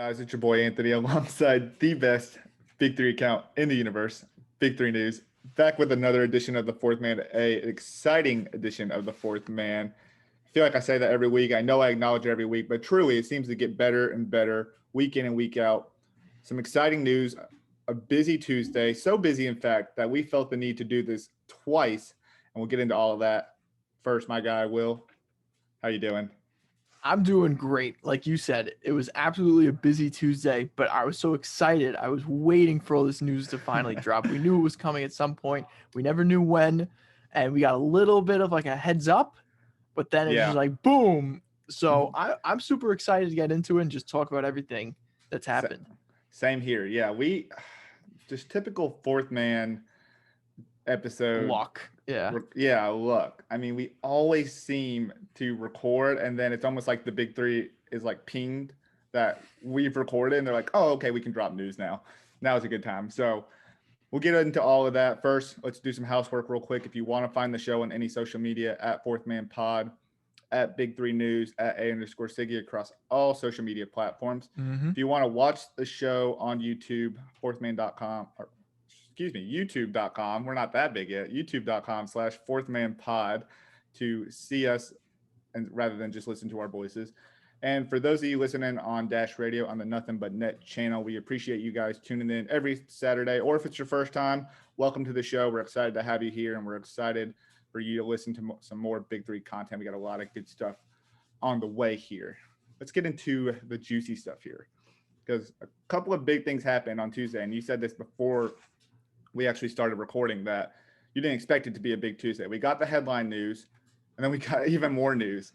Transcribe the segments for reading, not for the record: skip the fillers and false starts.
Guys, it's your boy Anthony alongside the best Big 3 account in the universe, Big 3 News, back with another edition of the Fourth Man, an exciting edition of the Fourth Man. I feel like I say that every week. I know I acknowledge it every week, but truly it seems to get better and better week in and week out. Some exciting news, a busy Tuesday, so busy in fact that we felt the need to do this twice, and we'll get into all of that. First, my guy, Will, how you doing? I'm doing great. Like you said, it was absolutely a busy Tuesday, but I was so excited. I was waiting for all this news to finally drop. We knew it was coming at some point. We never knew when, and we got a little bit of like a heads up, but then it's just Yeah. like boom. So I'm super excited to get into it and just talk about everything that's Sa- happened. Same here. Yeah, we just typical Fourth Man episode. Luck. Yeah. Yeah, look, I mean, we always seem to record, and then it's almost like the Big Three is like pinged that we've recorded, and they're like, oh, okay, we can drop news now. Now is a good time. So we'll get into all of that. First, let's do some housework real quick. If you want to find the show on any social media, at Fourth Man Pod, at Big3 News, at A_Siggy across all social media platforms. Mm-hmm. If you want to watch the show on YouTube, fourthman.com, or youtube.com. We're not that big yet. youtube.com/fourthmanpod to see us and rather than just listen to our voices. And for those of you listening on Dash Radio on the Nothing But Net channel, we appreciate you guys tuning in every Saturday. Or if it's your first time, welcome to the show. We're excited to have you here, and we're excited for you to listen to some more Big 3 content. We got a lot of good stuff on the way here. Let's get into the juicy stuff here, because a couple of big things happened on Tuesday, and you said this before we actually started recording, that you didn't expect it to be a big Tuesday. We got the headline news, and then we got even more news.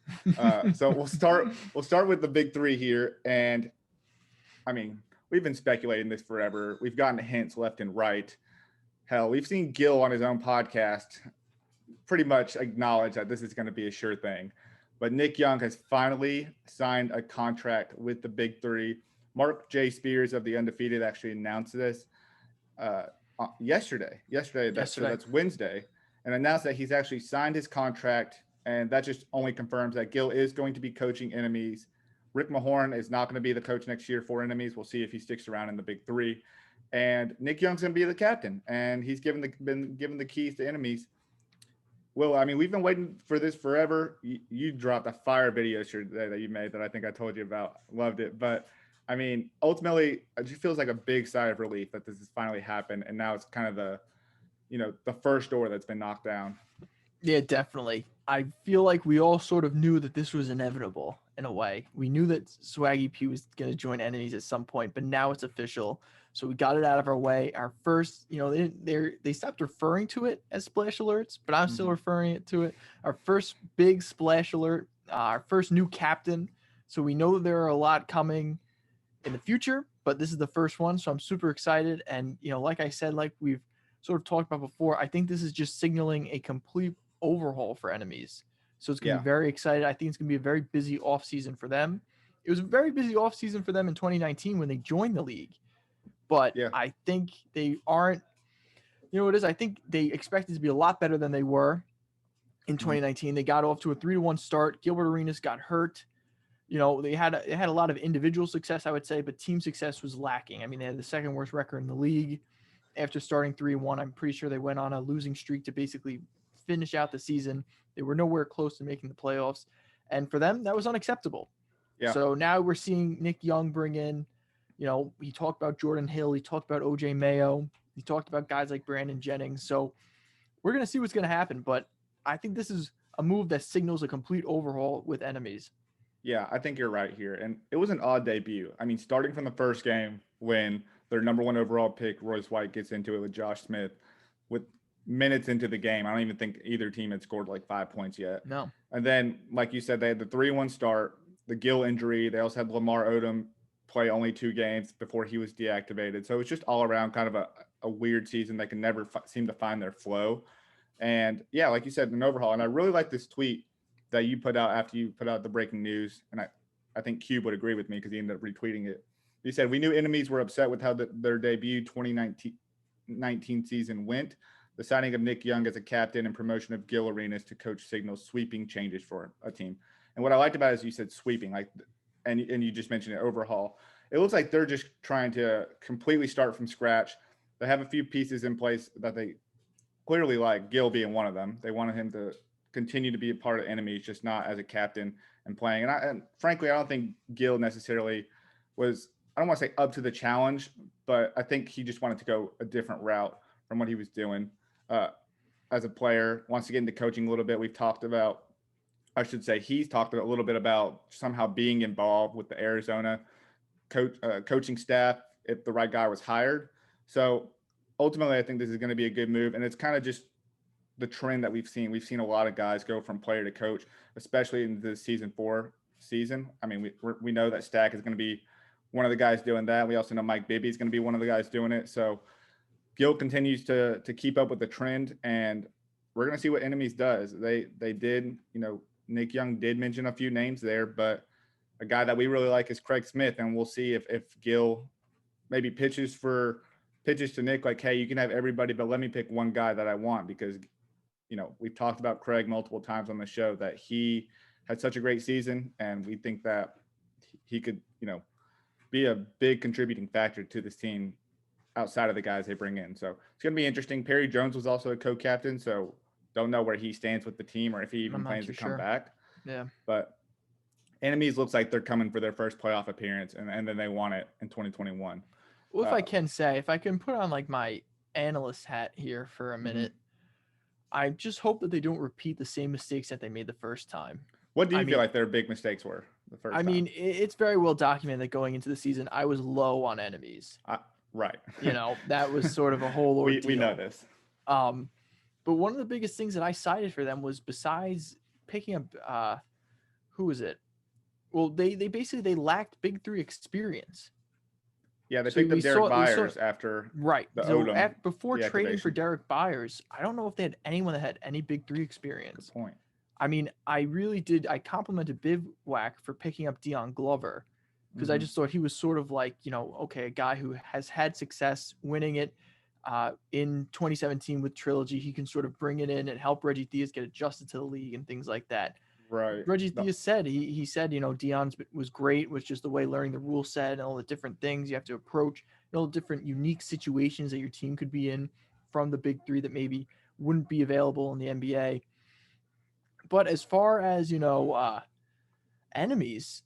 So we'll start with the Big 3 here. And I mean, we've been speculating this forever. We've gotten hints left and right. Hell, we've seen Gil on his own podcast pretty much acknowledge that this is going to be a sure thing. But Nick Young has finally signed a contract with the Big 3. Mark J. Spears of the Undefeated actually announced this yesterday. So that's Wednesday, and announced that he's actually signed his contract, and that just only confirms that Gil is going to be coaching enemies. Rick Mahorn is not going to be the coach next year for enemies. We'll see if he sticks around in the Big 3. And Nick Young's going to be the captain, and he's been given the keys to enemies. Well, I mean, we've been waiting for this forever. You dropped a fire video yesterday that you made that I think I told you about. Loved it. But I mean, ultimately, it just feels like a big sigh of relief that this has finally happened. And now it's kind of the first door that's been knocked down. Yeah, definitely. I feel like we all sort of knew that this was inevitable in a way. We knew that Swaggy P was going to join enemies at some point, but now it's official. So we got it out of our way. Our first, they stopped referring to it as splash alerts, but I'm still referring it to it. Our first big splash alert, our first new captain. So we know that there are a lot coming in the future, but this is the first one. So I'm super excited. And, like I said, like we've sort of talked about before, I think this is just signaling a complete overhaul for enemies. So it's going to be very excited. I think it's going to be a very busy offseason for them. It was a very busy offseason for them in 2019 when they joined the league. But I think they aren't, what it is? I think they expected to be a lot better than they were in 2019. They got off to a 3-1 start. Gilbert Arenas got hurt. They had a lot of individual success, I would say, but team success was lacking. I mean, they had the second worst record in the league. After starting 3-1, I'm pretty sure they went on a losing streak to basically finish out the season. They were nowhere close to making the playoffs. And for them, that was unacceptable. Yeah. So now we're seeing Nick Young bring in, he talked about Jordan Hill. He talked about OJ Mayo. He talked about guys like Brandon Jennings. So we're going to see what's going to happen. But I think this is a move that signals a complete overhaul with enemies. Yeah, I think you're right here. And it was an odd debut. I mean, starting from the first game when their number 1 overall pick, Royce White, gets into it with Josh Smith with minutes into the game. I don't even think either team had scored like 5 points yet. No. And then, like you said, they had the 3-1 start, the Gill injury. They also had Lamar Odom play only 2 games before he was deactivated. So it's just all around kind of a weird season. They can never seem to find their flow. And yeah, like you said, an overhaul. And I really like this tweet that you put out after you put out the breaking news. And I think Cube would agree with me because he ended up retweeting it. He said, "We knew enemies were upset with how their debut 2019 season went. The signing of Nick Young as a captain and promotion of Gil Arenas to coach signals sweeping changes for a team." And what I liked about it is you said sweeping, and you just mentioned it, overhaul. it looks like they're just trying to completely start from scratch. They have a few pieces in place that they clearly like, Gil being one of them. They wanted him to continue to be a part of enemies, just not as a captain and playing. And frankly, I don't think Gil necessarily was, I don't want to say up to the challenge, but I think he just wanted to go a different route from what he was doing as a player. Wants to get into coaching a little bit. We've talked about, I should say, he's talked a little bit about somehow being involved with the Arizona coaching staff if the right guy was hired. So ultimately, I think this is going to be a good move, and it's kind of just the trend that we've seen. We've seen a lot of guys go from player to coach, especially in the season 4 season. I mean, we know that Stack is going to be one of the guys doing that. We also know Mike Bibby is going to be one of the guys doing it. So Gil continues to keep up with the trend, and we're going to see what Enemies does. They did, Nick Young did mention a few names there, but a guy that we really like is Craig Smith, and we'll see if Gil maybe pitches to Nick like, hey, you can have everybody, but let me pick one guy that I want, because we've talked about Craig multiple times on the show that he had such a great season, and we think that he could, be a big contributing factor to this team outside of the guys they bring in. So it's going to be interesting. Perry Jones was also a co-captain, so don't know where he stands with the team or if he even plans to come back. Yeah. But Enemies looks like they're coming for their first playoff appearance, and then they want it in 2021. Well, if I can put on like my analyst hat here for a minute, I just hope that they don't repeat the same mistakes that they made the first time. What do you feel like their big mistakes were the first time? I mean, it's very well documented that going into the season, I was low on Enemies. Right. That was sort of a whole ordeal. We know this. But one of the biggest things that I cited for them was, besides picking up, who was it? Well, they basically lacked Big3 experience. Yeah, they picked up Derek Byers after the Odom. Before trading for Derek Byers, I don't know if they had anyone that had any Big3 experience. Good point. I mean, I really did. I complimented Bivouac for picking up Dion Glover, because I just thought he was sort of like, a guy who has had success winning it in 2017 with Trilogy. He can sort of bring it in and help Reggie Diaz get adjusted to the league and things like that. Right. Reggie Diaz said, he said, Dion's was great, was just the way learning the rule set and all the different things you have to approach, all the different unique situations that your team could be in from the Big3 that maybe wouldn't be available in the NBA. But as far as, Enemies,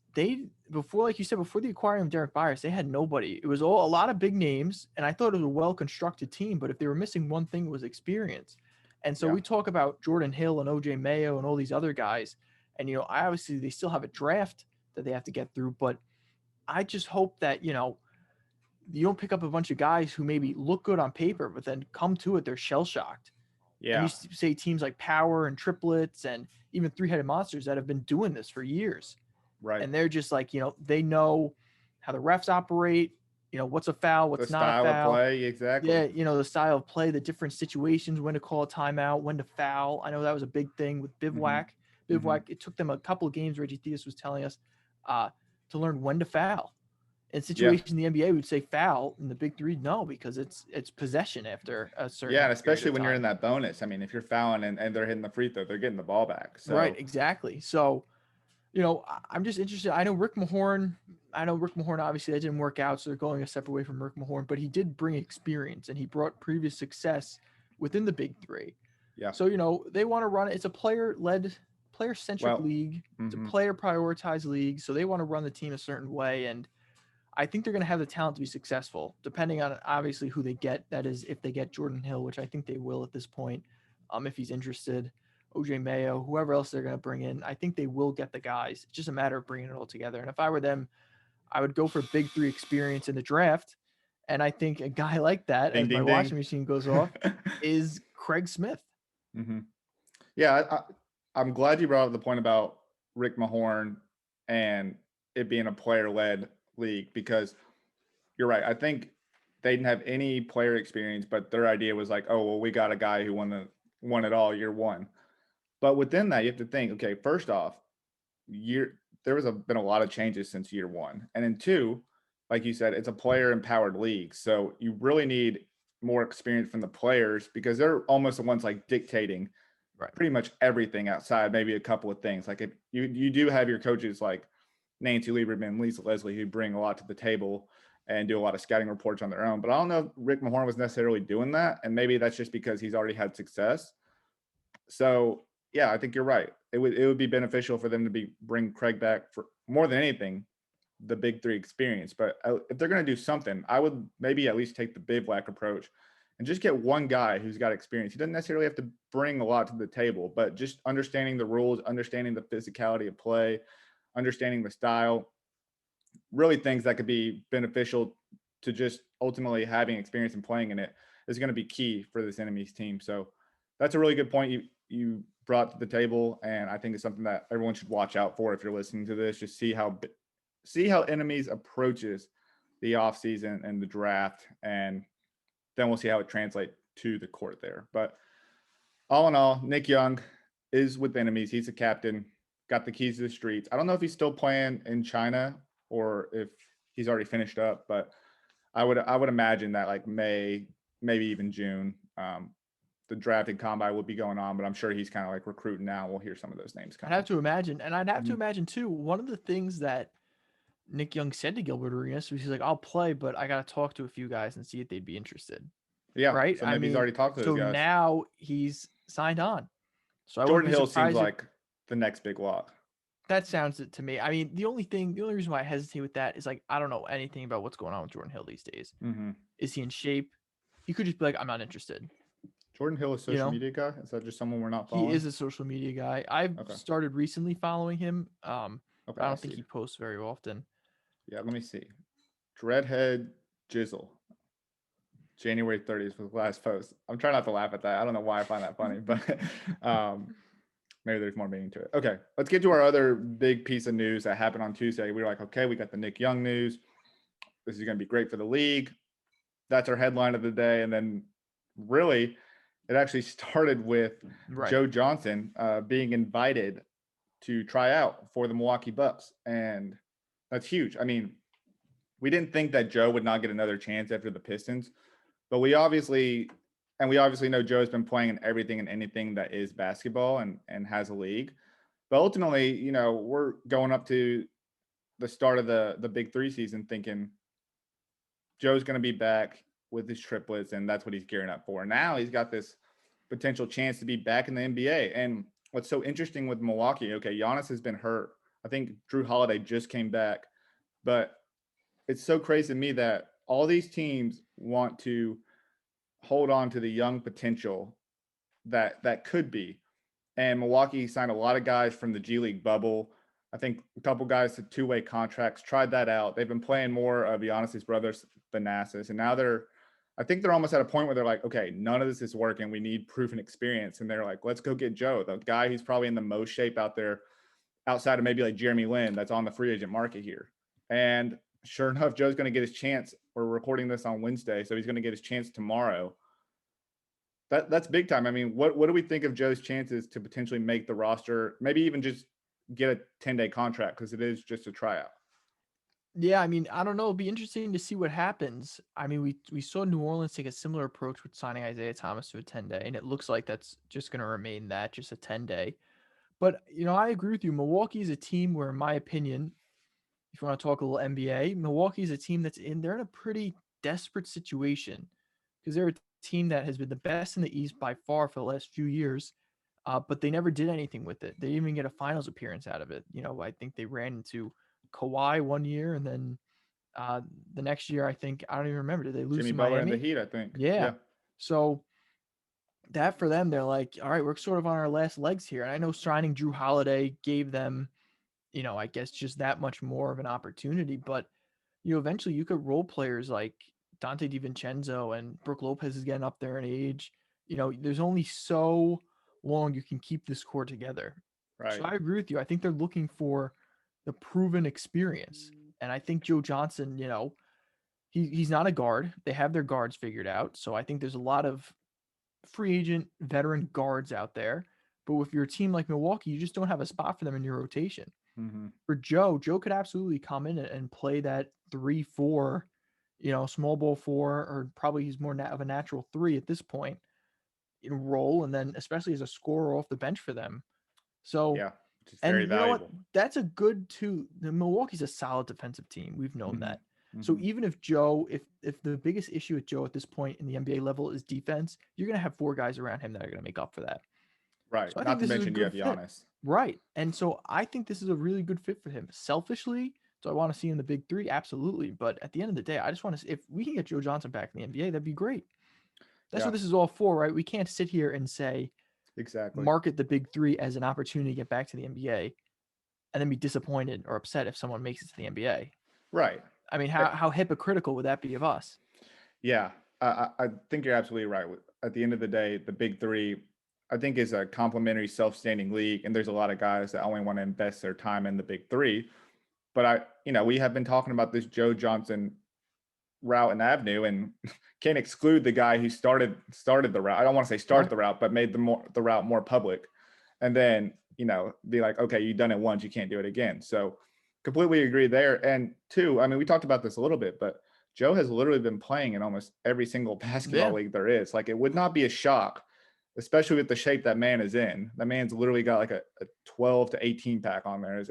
before the acquiring of Derek Byers, they had nobody. It was a lot of big names, and I thought it was a well-constructed team, but if they were missing one thing, it was experience. And so we talk about Jordan Hill and OJ Mayo and all these other guys, and, obviously they still have a draft that they have to get through, but I just hope that, you don't pick up a bunch of guys who maybe look good on paper, but then come to it, they're shell-shocked. Yeah. And you say teams like Power and Triplets and even Three-Headed Monsters that have been doing this for years. Right. And they're just like, they know how the refs operate, what's a foul, what's not a foul. The style of play, exactly. Yeah, the style of play, the different situations, when to call a timeout, when to foul. I know that was a big thing with Bivouac. It took them a couple of games, Reggie Diaz was telling us, to learn when to foul. In situations in the NBA, we'd say foul. In the Big3, no, because it's possession after a certain. Yeah, and especially when you're in that bonus. I mean, if you're fouling and they're hitting the free throw, they're getting the ball back. So. Right, exactly. So, I'm just interested. I know Rick Mahorn. Obviously, that didn't work out, so they're going a separate way from Rick Mahorn. But he did bring experience, and he brought previous success within the Big3. Yeah. So, they want to run it. It's a player-led, player-centric league. It's a player-prioritized league. So they want to run the team a certain way, and I think they're going to have the talent to be successful, depending on obviously who they get. That is, if they get Jordan Hill, which I think they will at this point, if he's interested, OJ Mayo, whoever else they're going to bring in. I think they will get the guys. It's just a matter of bringing it all together. And if I were them, I would go for Big3 experience in the draft. And I think a guy like that, as my washing machine goes off, is Craig Smith. Yeah, I'm glad you brought up the point about Rick Mahorn and it being a player-led league, because you're right. I think they didn't have any player experience, but their idea was like, oh, well, we got a guy who won it all year one. But within that, you have to think, okay, first off, there was been a lot of changes since year one. And then two, like you said, it's a player-empowered league. So you really need more experience from the players, because they're almost the ones like dictating pretty much everything outside maybe a couple of things. Like if you do have your coaches like Nancy Lieberman, Lisa Leslie, who bring a lot to the table and do a lot of scouting reports on their own. But I don't know if Rick Mahorn was necessarily doing that. And maybe that's just because he's already had success. So yeah, I think you're right. It would be beneficial for them to bring Craig back for more than anything, the Big Three experience. But if they're going to do something, I would maybe at least take the bivouac approach and just get one guy who's got experience. He doesn't necessarily have to bring a lot to the table, but just understanding the rules, understanding the physicality of play, understanding the style, really things that could be beneficial to just ultimately having experience and playing in it is going to be key for this enemy's team. So that's a really good point you brought to the table, and I think it's something that everyone should watch out for if you're listening to this. Just see how enemies approaches the offseason and the draft, and then we'll see how it translates to the court there. But all in all, Nick Young is with enemies. He's a captain, got the keys to the streets. I don't know if he's still playing in China or if he's already finished up, but I would imagine that like May, maybe even June, the drafting combine will be going on, but I'm sure he's kind of like recruiting now. We'll hear some of those names come. I'd have to imagine, and I'd have to imagine too, one of the things that Nick Young said to Gilbert Arenas was he's like, I'll play, but I got to talk to a few guys and see if they'd be interested. Yeah. Right. So maybe he's already talked to those guys. So now he's signed on. So Jordan Hill seems like the next big lock. That sounds it to me. I mean, the only reason why I hesitate with that is like, I don't know anything about what's going on with Jordan Hill these days. Mm-hmm. Is he in shape? He could just be like, I'm not interested. Jordan Hill is a social media guy? Is that just someone we're not following? He is a social media guy. I've started recently following him. I don't think he posts very often. Yeah, let me see. Dreadhead Jizzle. January 30th was the last post. I'm trying not to laugh at that. I don't know why I find that funny, but maybe there's more meaning to it. Okay, let's get to our other big piece of news that happened on Tuesday. We were like, okay, we got the Nick Young news. This is going to be great for the league. That's our headline of the day. And then really, it actually started with Joe Johnson being invited to try out for the Milwaukee Bucks. And that's huge. I mean, we didn't think that Joe would not get another chance after the Pistons, but we obviously know Joe's been playing in everything and anything that is basketball and has a league. But ultimately, you know, we're going up to the start of the Big Three season thinking Joe's going to be back with his triplets, and that's what he's gearing up for. Now he's got this potential chance to be back in the NBA. And what's so interesting with Milwaukee, okay, Giannis has been hurt. I think Drew Holiday just came back. But it's so crazy to me that all these teams want to hold on to the young potential that could be. And Milwaukee signed a lot of guys from the G League bubble. I think a couple guys to two-way contracts, tried that out. They've been playing more of Giannis's brothers, Thanasis, and now I think they're almost at a point where they're like, okay, none of this is working. We need proven experience. And they're like, let's go get Joe, the guy who's probably in the most shape out there, outside of maybe like Jeremy Lin, that's on the free agent market here. And sure enough, Joe's going to get his chance. We're recording this on Wednesday, so he's going to get his chance tomorrow. That's big time. I mean, what do we think of Joe's chances to potentially make the roster, maybe even just get a 10-day contract, because it is just a tryout? Yeah, I mean, I don't know. It'll be interesting to see what happens. I mean, we saw New Orleans take a similar approach with signing Isaiah Thomas to a 10-day, and it looks like that's just going to remain that, just a 10-day. But, you know, I agree with you. Milwaukee is a team where, in my opinion, if you want to talk a little NBA, Milwaukee is a team they're in a pretty desperate situation because they're a team that has been the best in the East by far for the last few years, but they never did anything with it. They didn't even get a finals appearance out of it. You know, I think they ran into Kawhi one year, and then the next year, I don't even remember. Did they lose Jimmy to Butler Miami? and the Heat, I think. Yeah. So that for them, they're like, all right, we're sort of on our last legs here. And I know signing Drew Holiday gave them, you know, I guess just that much more of an opportunity. But, you know, eventually you could roll players like Dante DiVincenzo, and Brooke Lopez is getting up there in age. You know, there's only so long you can keep this core together. Right. So I agree with you. I think they're looking for the proven experience. And I think Joe Johnson, you know, he's not a guard. They have their guards figured out. So I think there's a lot of free agent veteran guards out there. But if you're a team like Milwaukee, you just don't have a spot for them in your rotation. Mm-hmm. For Joe could absolutely come in and play that 3-4, you know, small ball 4, or probably he's more of a natural 3 at this point, in role, and then especially as a scorer off the bench for them. So yeah, which is And very you know what? valuable. That's a good too. The Milwaukee's a solid defensive team. We've known that. So Mhm. even if if the biggest issue with Joe at this point in the NBA level is defense, you're gonna have 4 guys around him that are gonna make up for that. Right. So I Not think to this is a mention you good have fit. Giannis. Right. And so I think this is a really good fit for him. Selfishly, do I want to see him in the big three? Absolutely. But at the end of the day, I just want to see if we can get Joe Johnson back in the NBA, that'd be great. That's Yeah, what this is all for, right? We can't sit here and say exactly. market the big three as an opportunity to get back to the NBA and then be disappointed or upset if someone makes it to the NBA. Right. I mean, Eh, how hypocritical would that be of us? Yeah, I think you're absolutely right. At the end of the day, the big three, I think, is a complementary, self-standing league, and there's a lot of guys that only want to invest their time in the big three. But we have been talking about this Joe Johnson route and avenue, and can't exclude the guy who started the route. I don't want to say start Right. the route, but made the route more public, and then be like, okay, you've done it once, you can't do it again. So completely agree there. And two, I mean, we talked about this a little bit, but Joe has literally been playing in almost every single basketball Yeah. league there is. Like, it would not be a shock, especially with the shape that man is in. That man's literally got like a 12 to 18 pack on there.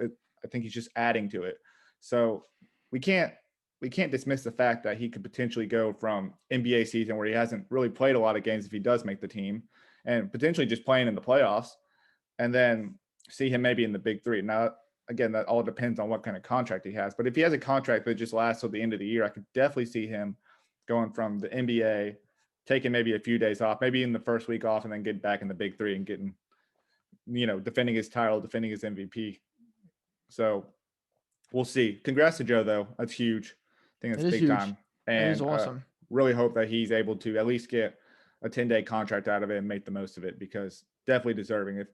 I think he's just adding to it. So we can't dismiss the fact that he could potentially go from NBA season where he hasn't really played a lot of games if he does make the team, and potentially just playing in the playoffs, and then see him maybe in the big three. Now, again, that all depends on what kind of contract he has. But if he has a contract that just lasts till the end of the year, I could definitely see him going from the NBA, taking maybe a few days off, maybe in the first week off, and then getting back in the big three and getting, defending his title, defending his MVP. So we'll see. Congrats to Joe, though. That's huge. I think It that's is big huge. time. It is And awesome. really hope that he's able to at least get a 10-day contract out of it and make the most of it, because definitely deserving. If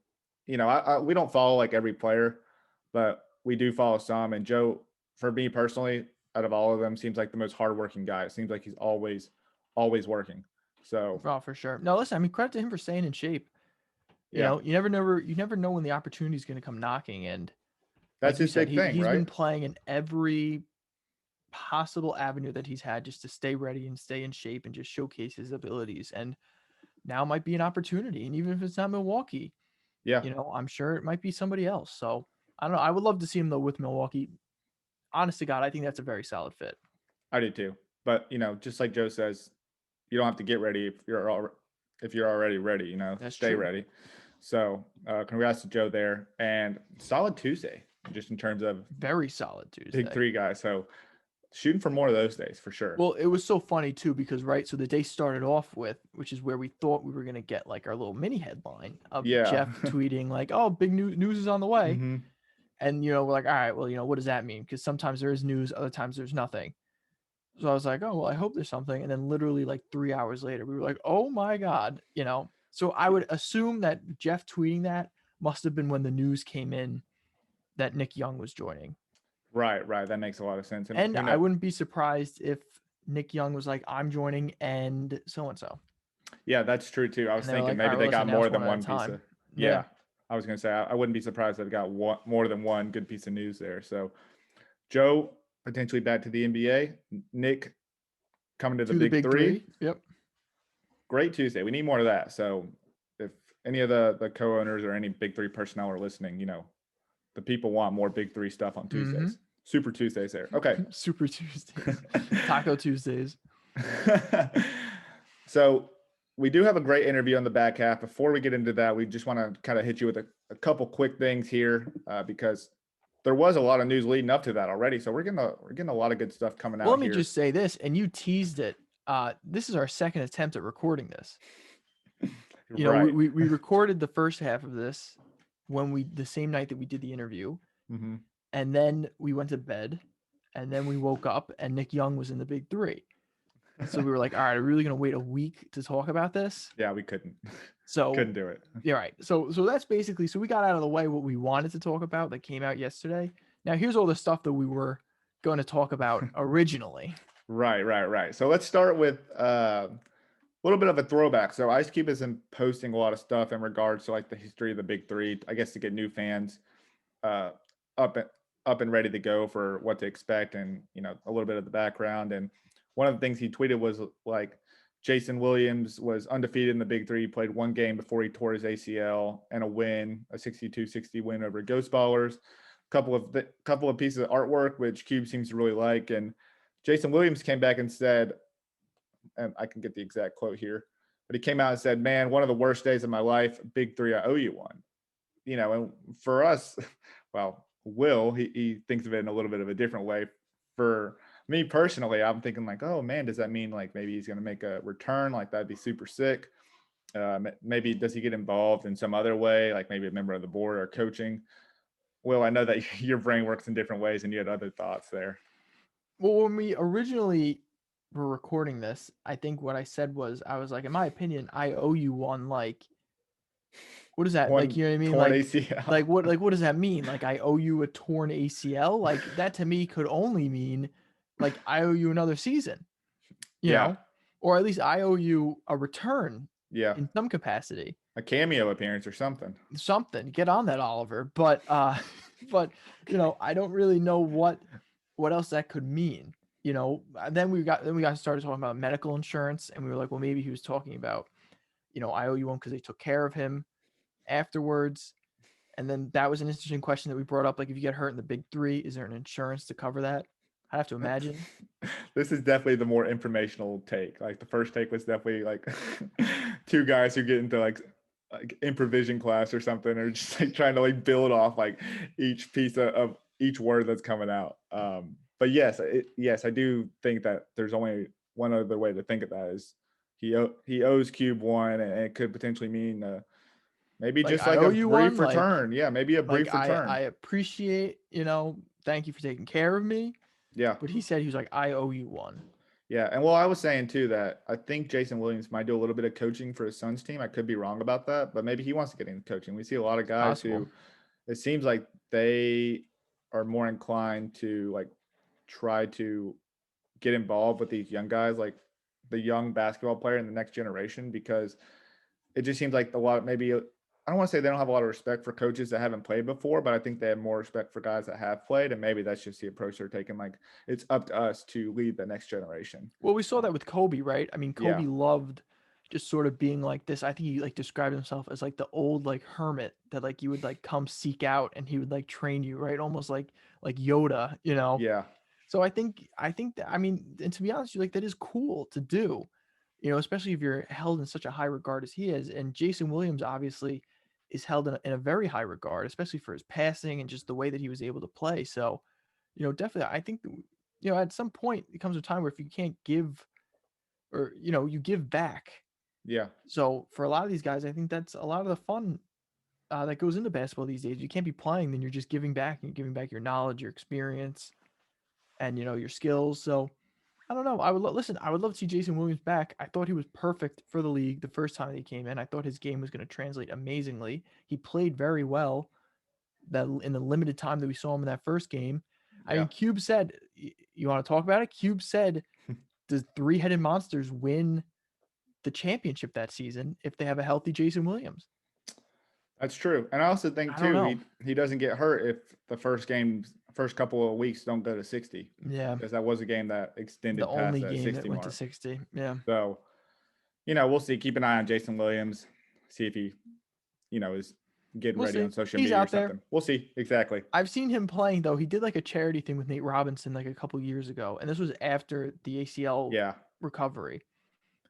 we don't follow like every player, but we do follow some. And Joe, for me personally, out of all of them, seems like the most hardworking guy. It seems like he's always working. So Oh, for sure. No, listen, I mean, credit to him for staying in shape. yeah, You never know when the opportunity is going to come knocking. And that's like you his said, big thing, he's been right? playing in every possible avenue that he's had just to stay ready and stay in shape and just showcase his abilities. And now might be an opportunity. And even if it's not Milwaukee, Yeah, I'm sure it might be somebody else. So I don't know. I would love to see him though with Milwaukee. Honest to God, I think that's a very solid fit. I do too. But just like Joe says, you don't have to get ready if you're already ready. That's Stay true. ready. So congrats to Joe there, and solid Tuesday, just in terms of Very solid big Tuesday. three guys. So shooting for more of those days for sure. Well, it was so funny too because right, so the day started off with, which is where we thought we were gonna get like our little mini headline of Yeah. Jeff tweeting like, "Oh, big news is on the way," Hmm. and we're like, "All right, well, what does that mean?" Because sometimes there is news, other times there's nothing. So I was like, "Oh, well, I hope there's something," and then literally like 3 hours later, we were like, "Oh my god." So I would assume that Jeff tweeting that must have been when the news came in that Nick Young was joining. Right, right. That makes a lot of sense. And And who I knows? wouldn't be surprised if Nick Young was like, I'm joining and so and so. Yeah, that's true too. I was And they were thinking like, all maybe right, well, they let's got announce more one than at a one piece time. of. Yeah. Yeah, I was gonna say I wouldn't be surprised if it got more than one good piece of news there. So Joe potentially back to the NBA. Nick coming to the To the big big three. three. Yep. Great Tuesday. We need more of that. So if any of the co-owners or any big three personnel are listening, the people want more big three stuff on Mm-hmm. Tuesdays. Super Tuesdays there. Okay. Super Tuesdays. Taco Tuesdays. So we do have a great interview on the back half. Before we get into that, we just want to kind of hit you with a couple quick things here because there was a lot of news leading up to that already. So we're getting a lot of good stuff coming Well, out let me here. just say this, and you teased it. This is our second attempt at recording this. Right. We recorded the first half of this the same night that we did the interview, Mm-hmm. and then we went to bed, and then we woke up, and Nick Young was in the big three. So we were like, all right, are we really going to wait a week to talk about this? Yeah, we couldn't. So Couldn't do it. yeah, right. So that's basically, so we got out of the way what we wanted to talk about that came out yesterday. Now here's all the stuff that we were going to talk about originally. Right. So let's start with a little bit of a throwback. So Ice Cube has been posting a lot of stuff in regards to like the history of the big three, I guess, to get new fans uh, up and ready to go for what to expect, and a little bit of the background. And one of the things he tweeted was like, Jason Williams was undefeated in the Big Three. He played one game before he tore his ACL, and a win, a 62-60 win over Ghost Ballers. Couple of pieces of artwork, which Cube seems to really like. And Jason Williams came back and said, and I can get the exact quote here, but he came out and said, "Man, one of the worst days of my life. Big Three, I owe you one." You know, and for us, well, he thinks of it in a little bit of a different way. For me personally, I'm thinking like, oh man, does that mean like maybe he's going to make a return? Like that'd be super sick. Maybe does he get involved in some other way, like maybe a member of the board or coaching? Well, I know that your brain works in different ways, and you had other thoughts there. Well, when we originally were recording this, I think what I said was, I was like, in my opinion, I owe you one. Like, what is that? Like, One you know what I mean? torn ACL. Like what does that mean? Like, I owe you a torn ACL? Like, that to me could only mean like I owe you another season, you Yeah. know, or at least I owe you a return Yeah. in some capacity. A cameo appearance or something. Something. Get on that, Oliver. But but you know, I don't really know what else that could mean. You know, then we got started talking about medical insurance, and we were like, well, maybe he was talking about, you know, I owe you one because they took care of him afterwards. And then that was an interesting question that we brought up. Like, if you get hurt in the Big Three, is there an insurance to cover that? I have to imagine. This is definitely the more informational take. Like the first take was definitely like two guys who get into like improvisation class or something, or just like trying to like build off like each piece of each word that's coming out. But yes, yes, I do think that there's only one other way to think of that is he owes Cube one, and it could potentially mean maybe Like, just I like owe a you brief one. return. Yeah, maybe a brief return. I appreciate, you know, thank you for taking care of me. Yeah. But he said, he was like, I owe you one. Yeah, and well, I was saying too that I think Jason Williams might do a little bit of coaching for his son's team. I could be wrong about that, but maybe he wants to get into coaching. We see a lot of guys Possible. who it seems like they are more inclined to like try to get involved with these young guys, like the young basketball player in the next generation, because it just seems like a lot, maybe I don't want to say they don't have a lot of respect for coaches that haven't played before, but I think they have more respect for guys that have played. And maybe that's just the approach they're taking. Like it's up to us to lead the next generation. Well, we saw that with Kobe, right? I mean, Yeah. Kobe loved just sort of being like this. I think he like described himself as like the old like hermit that like you would like come seek out, and he would like train you, right? Almost like Yoda, you know? Yeah. So I think that, I mean, and to be honest, like that is cool to do, you know, especially if you're held in such a high regard as he is. And Jason Williams obviously is held in a very high regard, especially for his passing and just the way that he was able to play. So, you know, definitely, I think, you know, at some point it comes a time where if you can't give, or, you know, you give back. Yeah. So for a lot of these guys, I think that's a lot of the fun that goes into basketball these days. You can't be playing, then you're just giving back, and you're giving back your knowledge, your experience, and, you know, your skills. So I don't know. Listen. I would love to see Jason Williams back. I thought he was perfect for the league the first time that he came in. I thought his game was going to translate amazingly. He played very well that in the limited time that we saw him in that first game. I Yeah. mean, Cube said, "You want to talk about it?" Cube said, "Does three-headed monsters win the championship that season if they have a healthy Jason Williams?" That's true. And I also think I don't too, know. he doesn't get hurt if the first couple of weeks don't go to 60. Yeah, Because that was a game that the extended past only that game that 60 went to mark. 60. Yeah. So, you know, we'll see. Keep an eye on Jason Williams. See if he, you know, is getting We'll ready see. on social He's media or out there. something. We'll see. Exactly. I've seen him playing though. He did like a charity thing with Nate Robinson like a couple years ago, and this was after the ACL Yeah. recovery.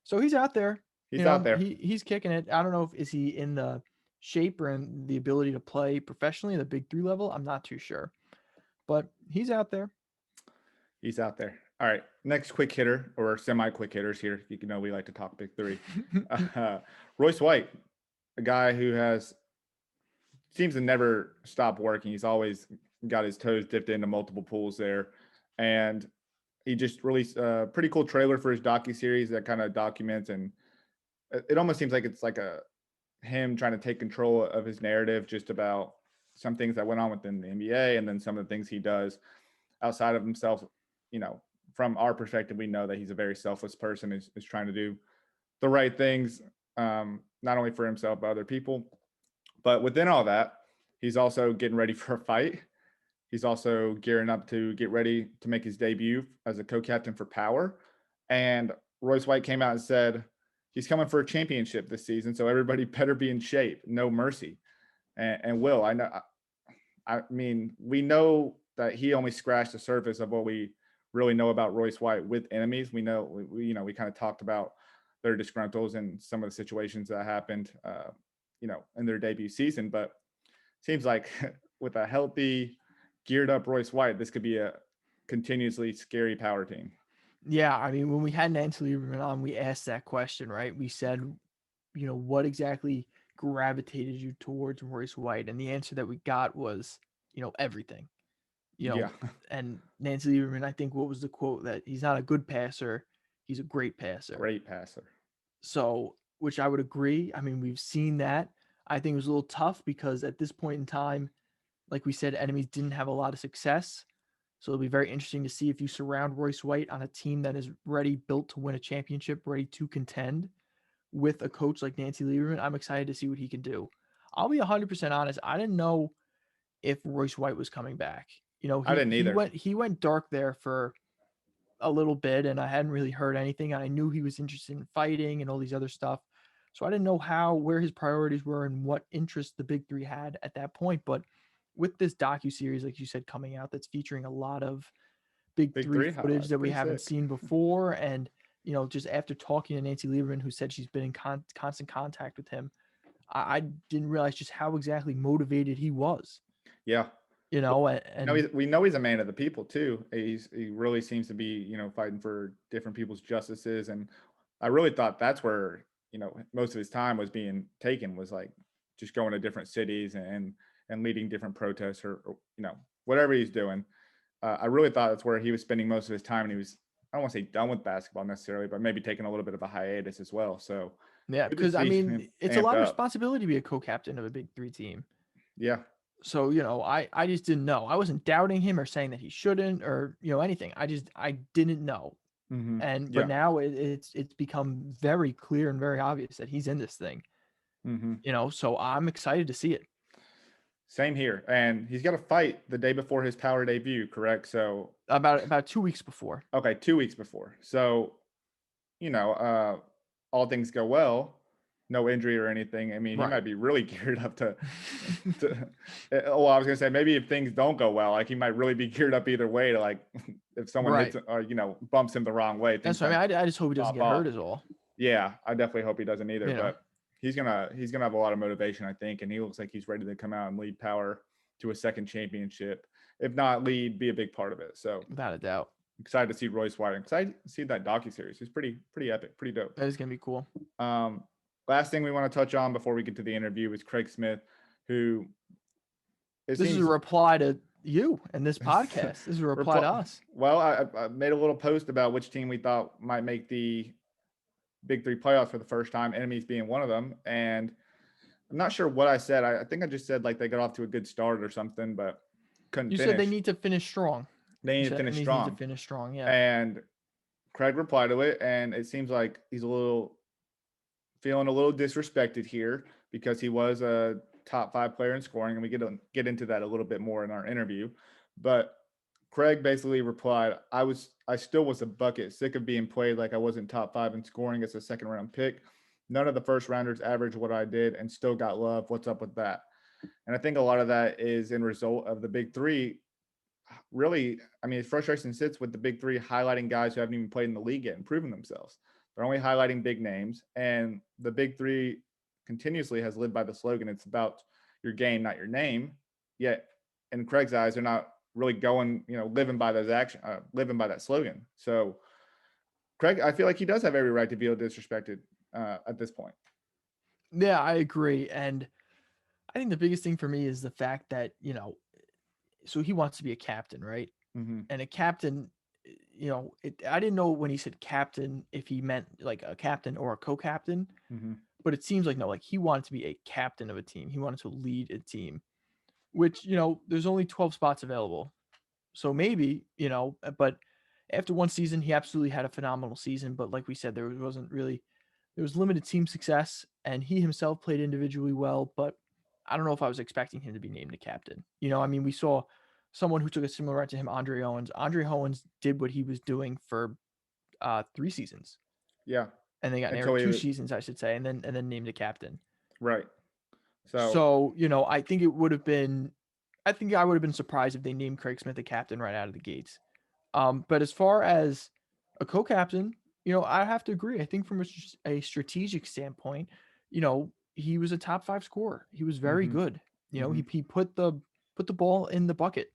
So he's out there. He's You out know, there. he's kicking it. I don't know if is he in the shape or in the ability to play professionally at the Big 3 level. I'm not too sure, but he's out there. He's out there. All right. Next quick hitter or semi quick hitters here. You know, we like to talk Big Three. Royce White, a guy who seems to never stop working. He's always got his toes dipped into multiple pools there. And he just released a pretty cool trailer for his docuseries that kind of documents, and it almost seems like it's like him trying to take control of his narrative just about some things that went on within the NBA, and then some of the things he does outside of himself. You know, from our perspective, we know that he's a very selfless person, is trying to do the right things, not only for himself, but other people. But within all that, he's also getting ready for a fight. He's also gearing up to get ready to make his debut as a co-captain for Power. And Royce White came out and said he's coming for a championship this season, so everybody better be in shape. No mercy. And Will, I mean, we know that he only scratched the surface of what we really know about Royce White with enemies. We know, we kind of talked about their disgruntles and some of the situations that happened, in their debut season. But seems like with a healthy, geared up Royce White, this could be a continuously scary power team. Yeah, I mean, when we had Nancy Lieberman on, we asked that question, right? We said, what exactly gravitated you towards Royce White? And the answer that we got was, everything. Yeah, And Nancy Lieberman, I think, what was the quote? That he's not a good passer, he's a great passer. great passer. So, which I would agree. I mean, we've seen that. I think it was a little tough because at this point in time, like we said, enemies didn't have a lot of success. So it'll be very interesting to see if you surround Royce White on a team that is ready, built to win a championship, ready to contend with a coach like Nancy Lieberman. I'm excited to see what he can do. I'll be 100% honest. I didn't know if Royce White was coming back. I didn't either. He went dark there for a little bit, and I hadn't really heard anything. And I knew he was interested in fighting and all these other stuff. So I didn't know where his priorities were and what interest the Big Three had at that point. But with this docuseries, like you said, coming out, that's featuring a lot of Big Three Three footage highlights, that we pretty haven't sick. seen before, and just after talking to Nancy Lieberman, who said she's been in constant contact with him, I didn't realize just how exactly motivated he was. Yeah. And We know he's a man of the people too. He really seems to be, fighting for different people's justices. And I really thought that's where, most of his time was being taken, was like just going to different cities and leading different protests or whatever he's doing. I really thought that's where he was spending most of his time, and he was, I don't want to say done with basketball necessarily, but maybe taking a little bit of a hiatus as well. So yeah, good to because I see mean, him it's a amped lot of up. responsibility to be a co-captain of a Big Three team. Yeah. So, I just didn't know. I wasn't doubting him or saying that he shouldn't or, anything. I didn't know. But Yeah. now it's become very clear and very obvious that he's in this thing. So I'm excited to see it. Same here. And he's got to fight the day before his power debut, correct? So About 2 weeks before. okay, 2 weeks before. So, you know, all things go well, no injury or anything. I mean, he Right. might be really geared up to well, I was gonna say maybe if things don't go well, like he might really be geared up either way to like if someone hits Right. or bumps him the wrong way, That's things what I might mean. I just hope he doesn't pop get off. hurt is all. Yeah, I definitely hope he doesn't either. You know. But he's gonna have a lot of motivation, I think, and he looks like he's ready to come out and lead Power to a second championship. If not lead, be a big part of it. So Without a doubt. excited to see Royce White. Excited to see that docuseries. It's pretty epic, pretty dope. That is gonna be cool. Last thing we want to touch on before we get to the interview is Craig Smith, who This is a reply to you and this podcast. This is a reply to us. Well, I made a little post about which team we thought might make the Big Three playoffs for the first time, enemies being one of them. And I'm not sure what I said. I think I just said like they got off to a good start or something, but couldn't You finish. said they need to finish strong. They need to finish strong. Need to finish strong, yeah. And Craig replied to it, and it seems like he's feeling a little disrespected here because he was a top 5 player in scoring, and we get into that a little bit more in our interview. But Craig basically replied, I still was a bucket, sick of being played like I wasn't top 5 in scoring as a second round pick. None of the first rounders averaged what I did and still got love. What's up with that? And I think a lot of that is in result of the Big Three. Really, I mean, frustration sits with the Big Three highlighting guys who haven't even played in the league yet and proven themselves. They're only highlighting big names, and the Big Three continuously has lived by the slogan, it's about your game, not your name. Yet, in Craig's eyes, they're not really going, living by living by that slogan. So, Craig, I feel like he does have every right to feel disrespected at this point. Yeah, I agree. And I think the biggest thing for me is the fact that, so he wants to be a captain, right? Mm-hmm. And a captain, I didn't know when he said captain if he meant like a captain or a co-captain, but it seems like no, like he wanted to be a captain of a team. He wanted to lead a team, which, there's only 12 spots available. So maybe, but after one season, he absolutely had a phenomenal season. But like we said, there was limited team success, and he himself played individually well, but I don't know if I was expecting him to be named a captain. I mean, we saw someone who took a similar route to him, Andre Owens. Andre Owens did what he was doing for 3 seasons. Yeah. and they got Until named he 2 was seasons, I should say, and then named a captain. right. So So, I think I think I would have been surprised if they named Craig Smith a captain right out of the gates. But as far as a co-captain, I have to agree. I think from a strategic standpoint, he was a top 5 scorer. He was very mhm, good. mhm. He put the ball in the bucket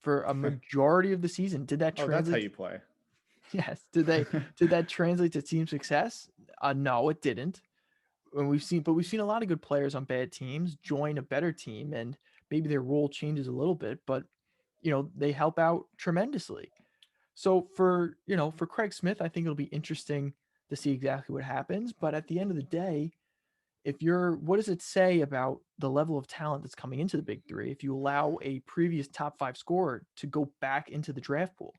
for a majority of the season. Did that Oh, that's how translate? you play. Yes. Did that translate to team success? No, it didn't. And we've seen a lot of good players on bad teams join a better team, and maybe their role changes a little bit, but they help out tremendously. So for Craig Smith, I think it'll be interesting to see exactly what happens. But at the end of the day, what does it say about the level of talent that's coming into the Big Three if you allow a previous top 5 scorer to go back into the draft pool?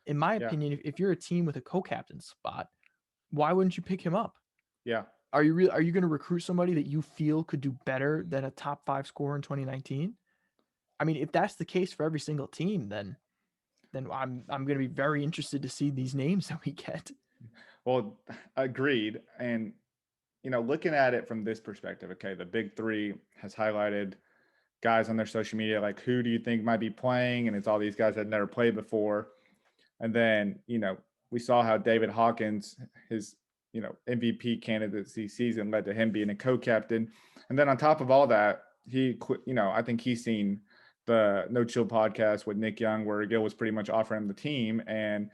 In my Yeah. opinion, if you're a team with a co-captain spot, why wouldn't you pick him up? Yeah. Are you going to recruit somebody that you feel could do better than a top 5 scorer in 2019? I mean, if that's the case for every single team, then I'm going to be very interested to see these names that we get. Well, agreed. And looking at it from this perspective, okay, the Big Three has highlighted guys on their social media like, who do you think might be playing? And it's all these guys that never played before. And then, we saw how David Hawkins, his, MVP candidacy season led to him being a co-captain. And then on top of all that, he quit, I think he's seen the No Chill podcast with Nick Young, where Gil was pretty much offering him the team. And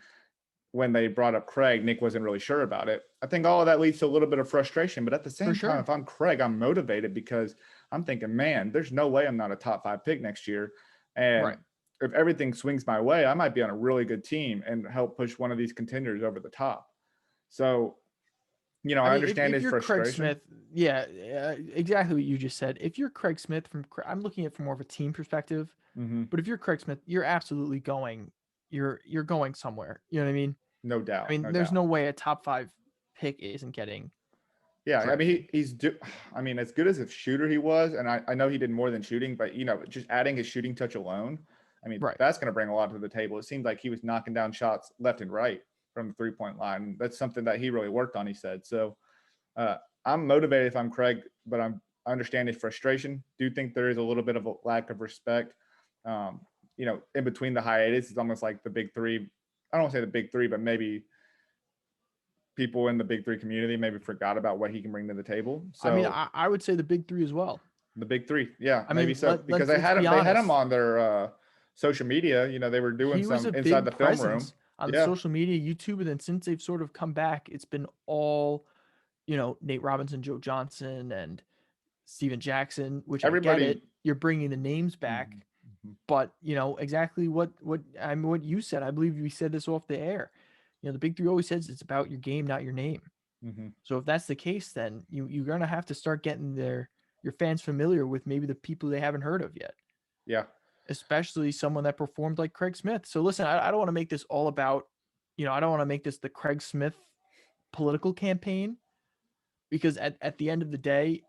when they brought up Craig, Nick wasn't really sure about it. I think all of that leads to a little bit of frustration. But at the For same time, sure. if I'm Craig, I'm motivated because I'm thinking, man, there's no way I'm not a top 5 pick next year. And Right. if everything swings my way, I might be on a really good team and help push one of these contenders over the top. So, I I mean, understand if his you're Craig frustration. Smith, yeah, exactly what you just said. If you're Craig Smith I'm looking at it from more of a team perspective. Mm-hmm. But if you're Craig Smith, you're absolutely you're going somewhere. You know what I mean? No I doubt. mean, No there's doubt. no way a top 5 pick isn't getting Yeah, I mean, drafted. I mean, as good as a shooter he was, and I know he did more than shooting, but just adding his shooting touch alone, I mean, Right. that's going to bring a lot to the table. It seemed like he was knocking down shots left and right from the 3-point line. That's something that he really worked on, he said. So uh, I'm motivated if I'm Craig, but I understand his frustration. Do think there is a little bit of a lack of respect. Um, in between the hiatus, it's almost like the Big Three. I don't want to say the Big Three, but maybe people in the Big Three community maybe forgot about what he can bring to the table. I mean, So I would say the Big Three as well. the Big Three, yeah, I maybe mean, so because let's be they had him honest. on their social media. They were doing He was some a inside big the film room. presence on Yeah, social media, YouTube, and then since they've sort of come back, it's been all, Nate Robinson, Joe Johnson, and Steven Jackson, which I get everybody. it. You're bringing the names Mhm, back, mhm, but exactly what you said. I believe we said this off the air. The Big Three always says it's about your game, not your name. mhm. So if that's the case, then you're gonna have to start getting your fans familiar with maybe the people they haven't heard of yet, Yeah, especially someone that performed like Craig Smith. So listen, I don't want to make this all about, I don't want to make this the Craig Smith political campaign, because at the end of the day,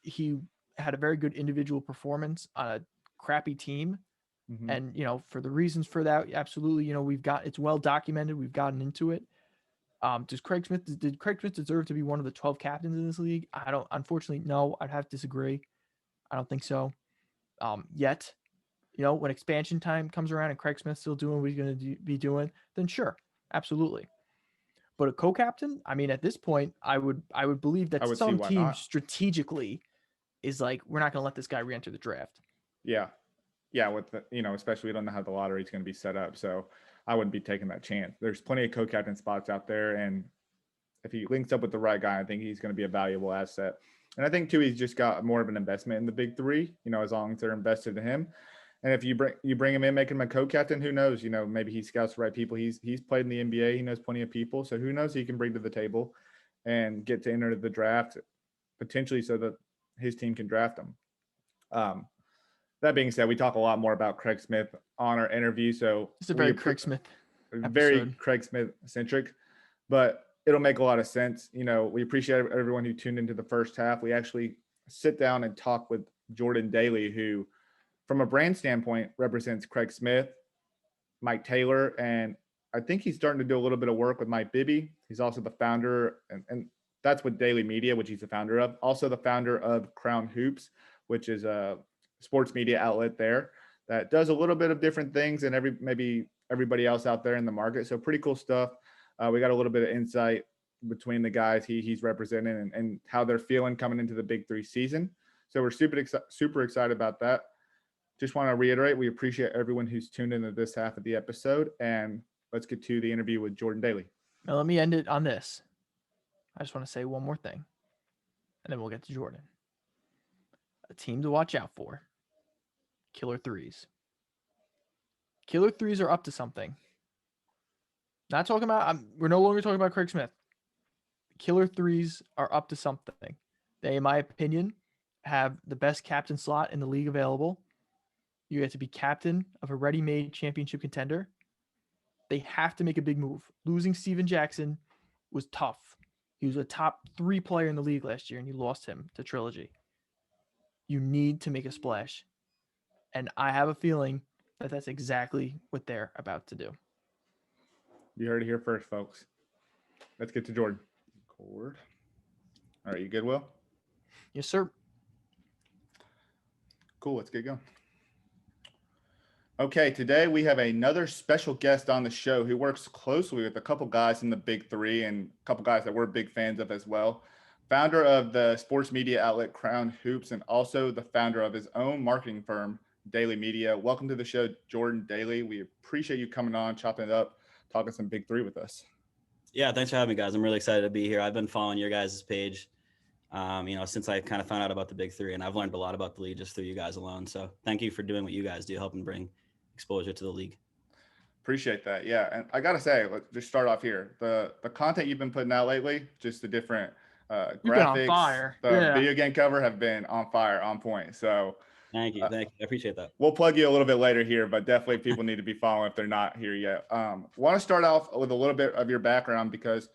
he had a very good individual performance on a crappy team. mhm. And, for the reasons for that, absolutely, it's well documented. We've gotten into it. Did Craig Smith deserve to be one of the 12 captains in this league? I don't, unfortunately, no, I'd have to disagree. I don't think so. Yet, when expansion time comes around and Craig Smith's still doing what he's going to be doing, then sure, absolutely. But a co-captain, I mean, at this point, I would believe I that would see some why team not. strategically is like, we're not going to let this guy re-enter the draft. Yeah, yeah. With especially we don't know how the lottery is going to be set up, so I wouldn't be taking that chance. There's plenty of co-captain spots out there, and if he links up with the right guy, I think he's going to be a valuable asset. And I think too, he's just got more of an investment in the Big Three. As long as they're invested in him, and if you bring him in, make him a co-captain, who knows? Maybe he scouts the right people. He's played in the NBA. He knows plenty of people, so who knows? He can bring to the table and get to enter the draft potentially, so that his team can draft him. Um, that being said, we talk a lot more about Craig Smith on our interview, so It's a very Craig Smith very episode. Craig Smith centric, but it'll make a lot of sense. We appreciate everyone who tuned into the first half. We actually sit down and talk with Jordan Daly, who, from a brand standpoint, represents Craig Smith, Mike Taylor, and I think he's starting to do a little bit of work with Mike Bibby. He's also the founder, and that's with Daily Media, which he's the founder of. Also the founder of Crown Hoops, which is a sports media outlet there that does a little bit of different things than maybe everybody else out there in the market. So pretty cool stuff. We got a little bit of insight between the guys he's representing and how they're feeling coming into the Big3 season. So we're super excited about that. Just want to reiterate, we appreciate everyone who's tuned into this half of the episode, and let's get to the interview with Jordan Daly. Now let me end it on this. I just want to say one more thing, and then we'll get to Jordan. A team to watch out for. Killer threes. Killer threes are up to something. Not talking about, we're no longer talking about Craig Smith. Killer threes are up to something. They, in my opinion, have the best captain slot in the league available. You get to be captain of a ready-made championship contender. They have to make a big move. Losing Steven Jackson was tough. He was a top 3 player in the league last year, and you lost him to Trilogy. You need to make a splash. And I have a feeling that that's exactly what they're about to do. You heard it here first, folks. Let's get to Jordan. Record. All right, you good, Will? Yes, sir. Cool, let's get going. Okay, today we have another special guest on the show who works closely with a couple guys in the Big3 and a couple guys that we're big fans of as well. Founder of the sports media outlet Crown Hoops and also the founder of his own marketing firm, Daily Media. Welcome to the show, Jordan Daly. We appreciate you coming on, chopping it up, talking some Big3 with us. Yeah, thanks for having me, guys. I'm really excited to be here. I've been following your guys' page, since I kind of found out about the Big3, and I've learned a lot about the league just through you guys alone. So thank you for doing what you guys do, helping bring exposure to the league. Appreciate that. Yeah, and I gotta say, let's just start off here. The content you've been putting out lately, just the different graphics, on fire. The video game cover have been on fire, on point. So Thank you. I appreciate that. we'll plug you a little bit later here, but definitely people need to be following if they're not here yet. Want to start off with a little bit of your background because,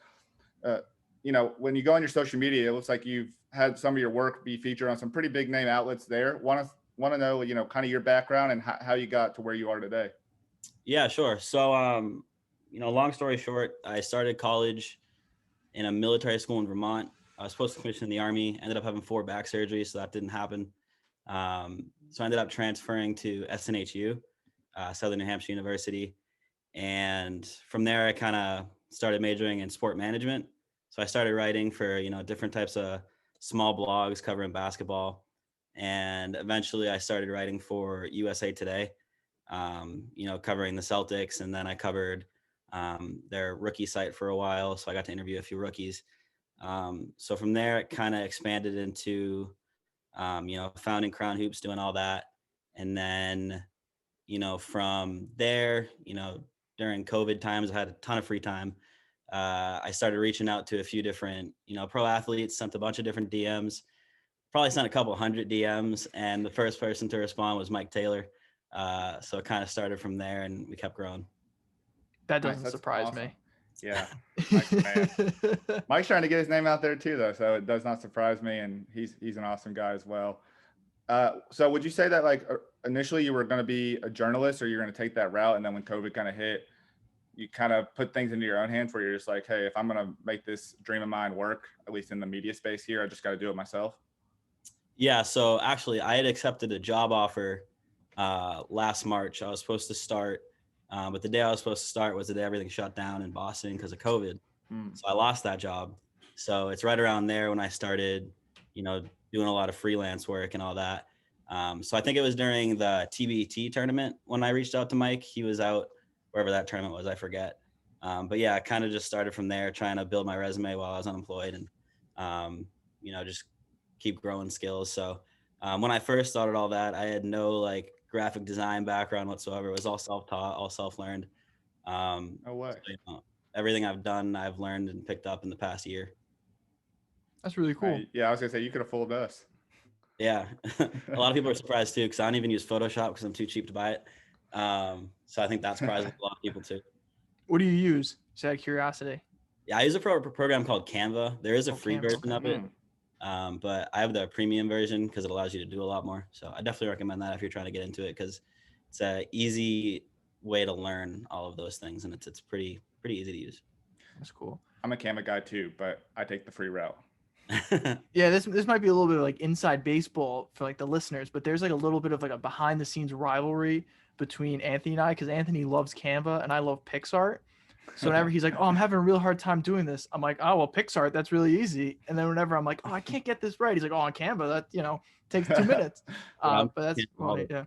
when you go on your social media, it looks like you've had some of your work be featured on some pretty big name outlets there. Want to know, kind of your background and how you got to where you are today. Yeah, sure. So, long story short, I started college in a military school in Vermont. I was supposed to commission in the Army, ended up having 4 back surgeries, so that didn't happen. So I ended up transferring to SNHU, Southern New Hampshire University. And from there, I kind of started majoring in sport management. So I started writing for, different types of small blogs covering basketball. And eventually I started writing for USA Today, covering the Celtics. And then I covered their rookie site for a while. So I got to interview a few rookies. So from there, it kind of expanded into, founding Crown Hoops, doing all that. And then, from there, during COVID times, I had a ton of free time. I started reaching out to a few different, pro athletes, sent a bunch of different DMs, probably sent a couple hundred DMs. And the first person to respond was Mike Taylor. So it kind of started from there and we kept growing. That doesn't That's surprise awesome. me. Yeah. Mike's trying to get his name out there too, though. So it does not surprise me. And he's an awesome guy as well. So would you say that initially you were going to be a journalist or you're going to take that route? And then when COVID kind of hit, you kind of put things into your own hands where you're just like, hey, if I'm going to make this dream of mine work, at least in the media space here, I just got to do it myself. Yeah. So actually I had accepted a job offer last March. I was supposed to start, but the day I was supposed to start was the day everything shut down in Boston because of COVID. So I lost that job. So it's right around there when I started, doing a lot of freelance work and all that. So I think it was during the TBT tournament when I reached out to Mike. He was out wherever that tournament was, I forget. But yeah, I kind of just started from there trying to build my resume while I was unemployed and, just keep growing skills. So when I first started all that, I had no graphic design background whatsoever. It was all self-taught, all self-learned. No way. So, everything I've done, I've learned and picked up in the past year. That's really cool. Yeah, I was gonna say you could have fooled us. Yeah, a lot of people are surprised too because I don't even use Photoshop because I'm too cheap to buy it. So I think that surprises a lot of people too. What do you use? Just out of curiosity. Yeah, I use a program called Canva. There is a free Canva, version okay. of it, but I have the premium version because it allows you to do a lot more. So I definitely recommend that if you're trying to get into it because it's a easy way to learn all of those things and it's pretty easy to use. That's cool. I'm a Canva guy too, but I take the free route. Yeah, this might be a little bit of like inside baseball for like the listeners, but there's like a little bit of like a behind the scenes rivalry between Anthony and I, because Anthony loves Canva and I love PixArt. So whenever he's like, "Oh, I'm having a real hard time doing this," I'm like, "Oh, well, PixArt, that's really easy." And then whenever I'm like, "Oh, I can't get this right," he's like, "Oh, on Canva, that takes 2 minutes." Yeah, But that's well, yeah,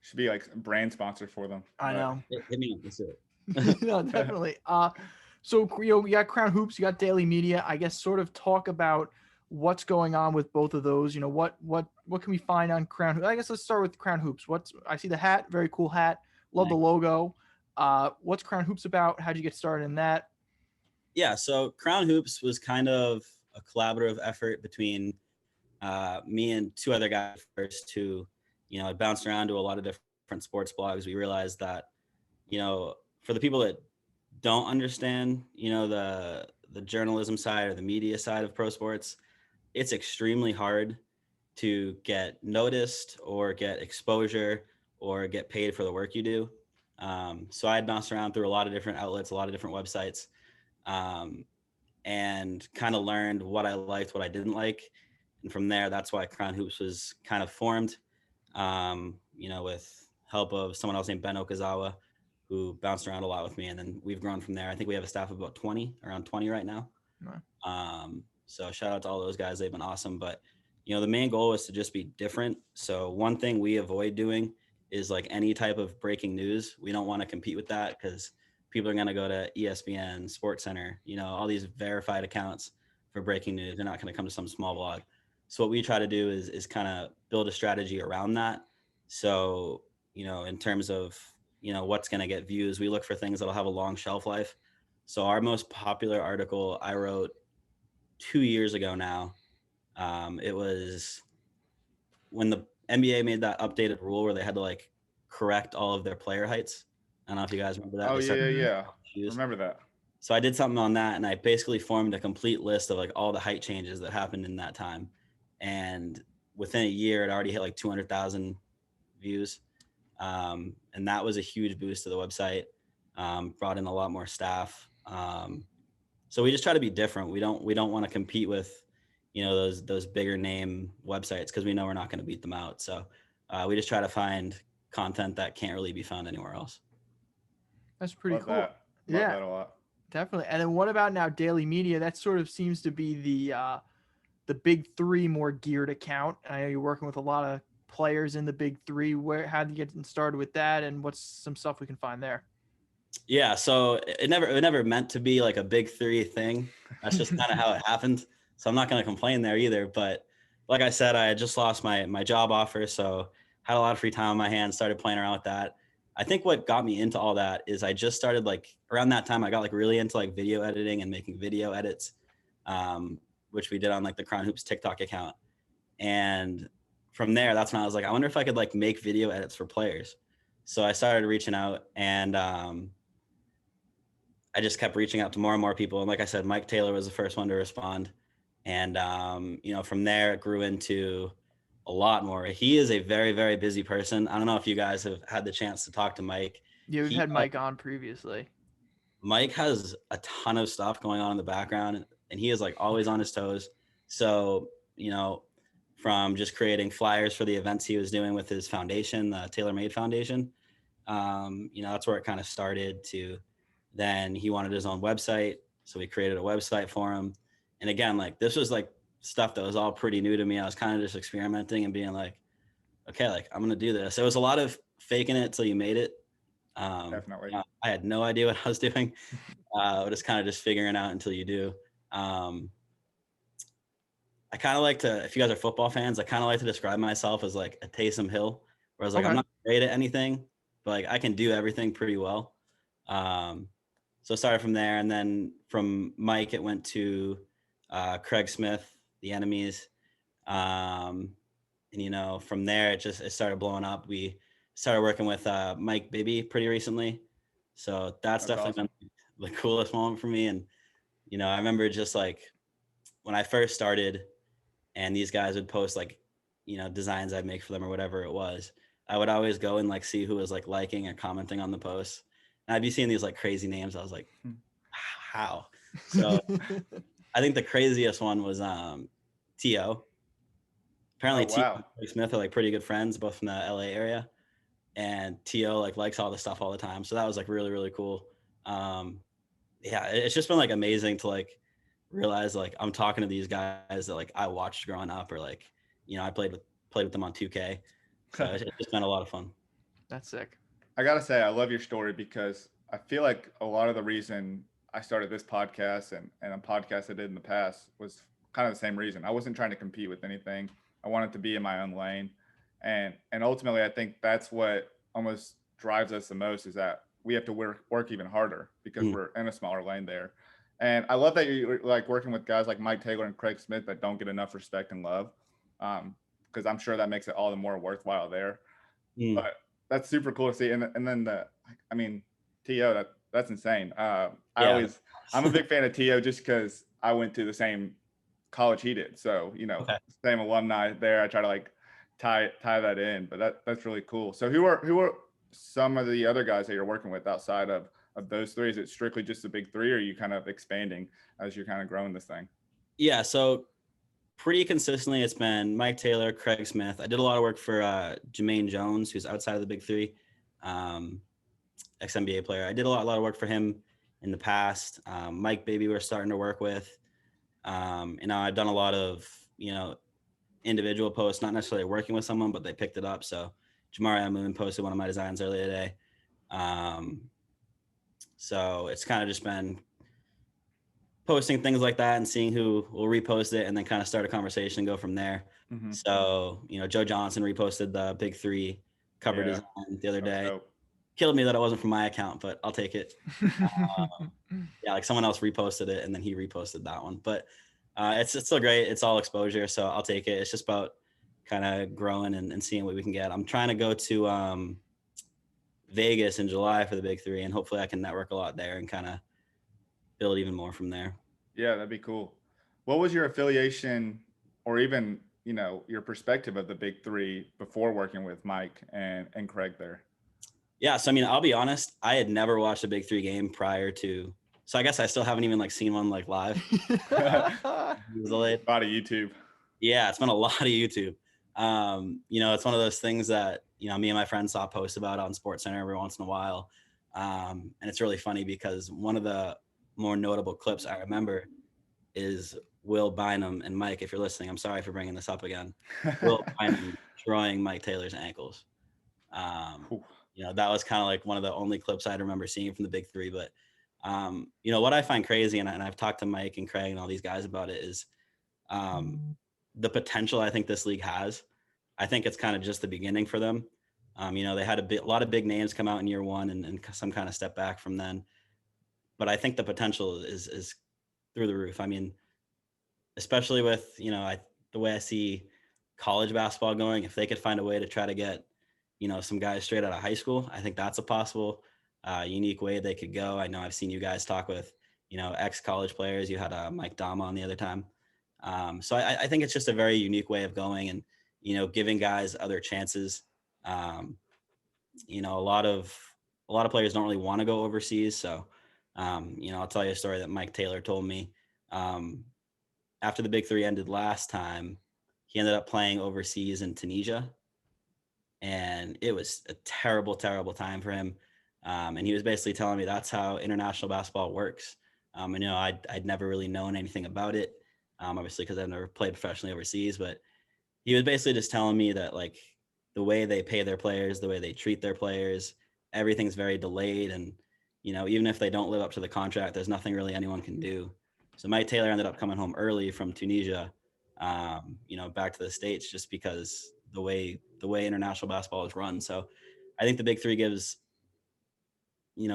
Should be like a brand sponsor for them. I know. hit me up. Let's do it. No, definitely. So you got Crown Hoops, you got Daily Media. I guess sort of talk about what's going on with both of those. What can we find on Crown Hoops? I guess let's start with Crown Hoops. I see the hat, very cool hat. Love the logo. What's Crown Hoops about? How'd you get started in that? Yeah, so Crown Hoops was kind of a collaborative effort between me and two other guys first who, had bounced around to a lot of different sports blogs. We realized that, for the people that don't understand, the journalism side or the media side of pro sports, it's extremely hard to get noticed or get exposure or get paid for the work you do. So I had bounced around through a lot of different outlets, a lot of different websites, and kind of learned what I liked, what I didn't like. And from there, that's why Crown Hoops was kind of formed, with help of someone else named Ben Okazawa, who bounced around a lot with me. And then we've grown from there. I think we have a staff of about around 20 right now. Right. So shout out to all those guys. They've been awesome. But, the main goal is to just be different. So one thing we avoid doing is like any type of breaking news. We don't want to compete with that because people are going to go to ESPN, SportsCenter, all these verified accounts for breaking news. They're not going to come to some small blog. So what we try to do is kind of build a strategy around that. So, in terms of, what's going to get views, we look for things that'll have a long shelf life. So our most popular article I wrote 2 years ago now, it was when the NBA made that updated rule where they had to like correct all of their player heights. I don't know if you guys remember that. Oh, yeah. Remember that. So I did something on that, and I basically formed a complete list of like all the height changes that happened in that time. And within a year, it already hit like 200,000 views. And that was a huge boost to the website. Brought in a lot more staff. So we just try to be different. We don't want to compete with, those bigger name websites because we know we're not going to beat them out. So we just try to find content that can't really be found anywhere else. That's pretty cool. Love that a lot. Definitely. And then what about now Daily Media? That sort of seems to be the Big3 more geared account. I know you're working with a lot of players in the Big3. How did you get started with that, and what's some stuff we can find there? Yeah, so it never meant to be like a Big3 thing. That's just kind of how it happened. So I'm not going to complain there either. But like I said, I had just lost my job offer, so had a lot of free time on my hands. Started playing around with that. I think what got me into all that is I just started like around that time. I got like really into like video editing and making video edits, which we did on like the Crown Hoops TikTok account. And from there, that's when I was like, I wonder if I could like make video edits for players. So I started reaching out, and I just kept reaching out to more and more people. And like I said, Mike Taylor was the first one to respond. And, from there it grew into a lot more. He is a very, very busy person. I don't know if you guys have had the chance to talk to Mike. Yeah, we've had Mike on previously. Mike has a ton of stuff going on in the background, and he is like always on his toes. So, from just creating flyers for the events he was doing with his foundation, the Tailor Made Foundation, that's where it kind of started to. Then he wanted his own website. So we created a website for him. And again, like this was like stuff that was all pretty new to me. I was kind of just experimenting and being like, okay, like I'm going to do this. It was a lot of faking it till you made it. Definitely. I had no idea what I was doing. Just kind of just figuring out until you do. I kind of like to, if you guys are football fans, I kind of like to describe myself as like a Taysom Hill, where I was like, I'm not great at anything, but like I can do everything pretty well. So I started from there, and then from Mike, it went to Craig Smith, the Enemies. And, from there, it started blowing up. We started working with Mike Bibby pretty recently. So that's definitely awesome. Been the coolest moment for me. And, I remember just like when I first started and these guys would post like, designs I'd make for them or whatever it was, I would always go and like see who was like liking or commenting on the posts. And I'd be seeing these like crazy names. I was like, how? So I think the craziest one was T.O. Apparently Oh, T.O. wow. and Craig Smith are like pretty good friends, both from the LA area. And T.O. like likes all this stuff all the time. So that was like really, really cool. Yeah, it's just been like amazing to like realize like I'm talking to these guys that like I watched growing up, or like, I played with them on 2K. So it's just been a lot of fun. That's sick. I gotta say, I love your story because I feel like a lot of the reason I started this podcast and a podcast I did in the past was kind of the same reason. I wasn't trying to compete with anything. I wanted to be in my own lane, and ultimately, I think that's what almost drives us the most is that we have to work even harder because we're in a smaller lane there. And I love that you're like working with guys like Mike Taylor and Craig Smith that don't get enough respect and love, because I'm sure that makes it all the more worthwhile there. But that's super cool to see. And then I mean, To, that's insane. Yeah. I'm a big fan of To just because I went to the same college he did. So Okay. same alumni there. I try to like tie that in, but that's really cool. So who are some of the other guys that you're working with outside of those three? Is it strictly just the big three, or are you kind of expanding as you're kind of growing this thing? Yeah. So pretty consistently, it's been Mike Taylor, Craig Smith. I did a lot of work for Jermaine Jones, who's outside of the big three, ex-NBA player. I did a lot of work for him in the past. Mike Baby we're starting to work with. And I've done a lot of, individual posts, not necessarily working with someone, but they picked it up. So Jamari Amoon posted one of my designs earlier today. So it's kind of just been posting things like that and seeing who will repost it and then kind of start a conversation and go from there. Mm-hmm. So, Joe Johnson reposted the Big3 cover design the other day. Dope. Killed me that it wasn't from my account, but I'll take it. Yeah, like someone else reposted it and then he reposted that one. But it's still great. It's all exposure, so I'll take it. It's just about kind of growing and seeing what we can get. I'm trying to go to Vegas in July for the Big3, and hopefully I can network a lot there and kind of build even more from there. Yeah, that'd be cool. What was your affiliation or even, your perspective of the big three before working with Mike and Craig there? Yeah. So, I'll be honest, I had never watched a Big3 game prior to, so I guess I still haven't even like seen one like live. A lot of YouTube. Yeah. It's been a lot of YouTube. It's one of those things that, me and my friends saw posts about on SportsCenter every once in a while. And it's really funny because one of the more notable clips I remember is Will Bynum, and Mike, if you're listening, I'm sorry for bringing this up again. Will Bynum destroying Mike Taylor's ankles. That was kind of like one of the only clips I'd remember seeing from the Big3. But, what I find crazy, and I've talked to Mike and Craig and all these guys about it, is the potential I think this league has. I think it's kind of just the beginning for them. They had a lot of big names come out in year one and some kind of step back from then. But I think the potential is through the roof. Especially with, the way I see college basketball going, if they could find a way to try to get, some guys straight out of high school, I think that's a possible unique way they could go. I know I've seen you guys talk with, ex-college players. You had Mike Dama on the other time. So I think it's just a very unique way of going and, giving guys other chances. A lot of players don't really want to go overseas. So, I'll tell you a story that Mike Taylor told me. After the Big3 ended last time, he ended up playing overseas in Tunisia. And it was a terrible, terrible time for him. And he was basically telling me that's how international basketball works. I'd never really known anything about it, obviously, because I've never played professionally overseas. But he was basically just telling me that, like, the way they pay their players, the way they treat their players, everything's very delayed. And, even if they don't live up to the contract, there's nothing really anyone can do. So Mike Taylor ended up coming home early from Tunisia, back to the States just because the way international basketball is run. So I think the Big3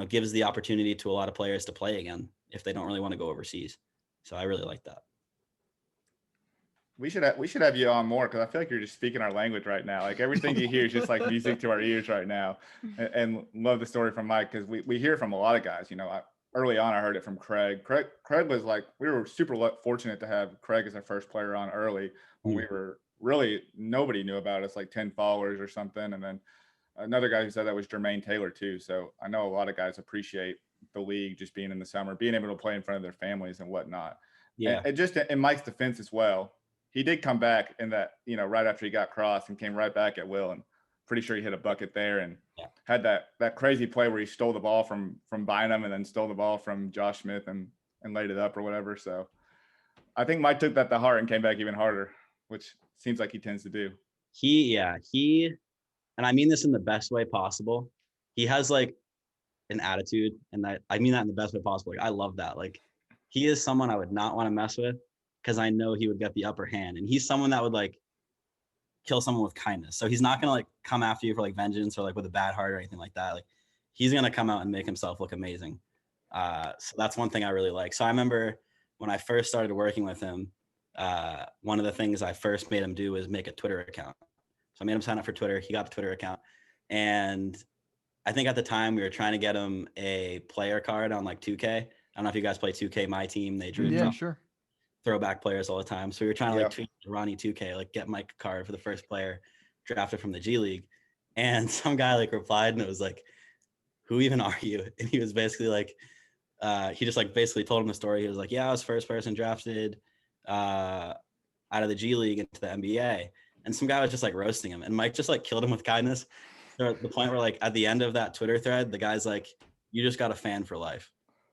gives the opportunity to a lot of players to play again if they don't really want to go overseas. So I really like that. We should have you on more because I feel like you're just speaking our language right now. Like everything you hear is just like music to our ears right now. And love the story from Mike because we hear from a lot of guys. Early on I heard it from Craig. Craig was like, we were super fortunate to have Craig as our first player on early when we were really, nobody knew about us, like 10 followers or something. And then Another guy who said that was Jermaine Taylor too. So I know a lot of guys appreciate the league just being in the summer, being able to play in front of their families and whatnot. Yeah. And just in Mike's defense as well, he did come back in that, right after he got crossed and came right back at will. And pretty sure he hit a bucket there and had that crazy play where he stole the ball from Bynum and then stole the ball from Josh Smith and laid it up or whatever. So I think Mike took that to heart and came back even harder, which seems like he tends to do. He, and I mean this in the best way possible. He has like an attitude, and I mean that in the best way possible. Like, I love that. Like, he is someone I would not want to mess with because I know he would get the upper hand, and he's someone that would like kill someone with kindness. So he's not gonna like come after you for like vengeance or like with a bad heart or anything like that. Like, he's gonna come out and make himself look amazing. So that's one thing I really like. So I remember when I first started working with him, one of the things I first made him do was make a Twitter account. So I made him sign up for Twitter. He got the Twitter account. And I think at the time we were trying to get him a player card on like 2K. I don't know if you guys play 2K, my team. They drew sure. throwback players all the time. So we were trying to like tweet Ronnie 2K, like get Mike a card for the first player drafted from the G League. And some guy like replied and it was like, who even are you? And he was basically like, he just like basically told him the story. He was like, yeah, I was first person drafted out of the G League into the NBA. And some guy was just like roasting him, and Mike just like killed him with kindness. So at the point where like at the end of that Twitter thread, the guy's like, you just got a fan for life.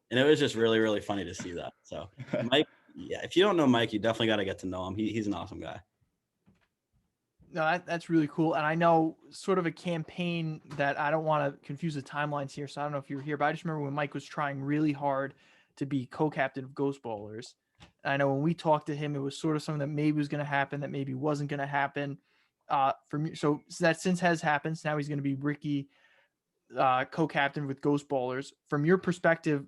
And it was just really, really funny to see that. So Mike, if you don't know Mike, you definitely got to get to know him. He's an awesome guy. No, that's really cool. And I know sort of a campaign that I don't want to confuse the timelines here. So I don't know if you were here, but I just remember when Mike was trying really hard to be co-captain of Ghost Bowlers. And I know when we talked to him, it was sort of something that maybe was going to happen, that maybe wasn't going to happen. For me, so that since has happened. So now he's going to be Ricky, co-captain with Ghost Bowlers. From your perspective,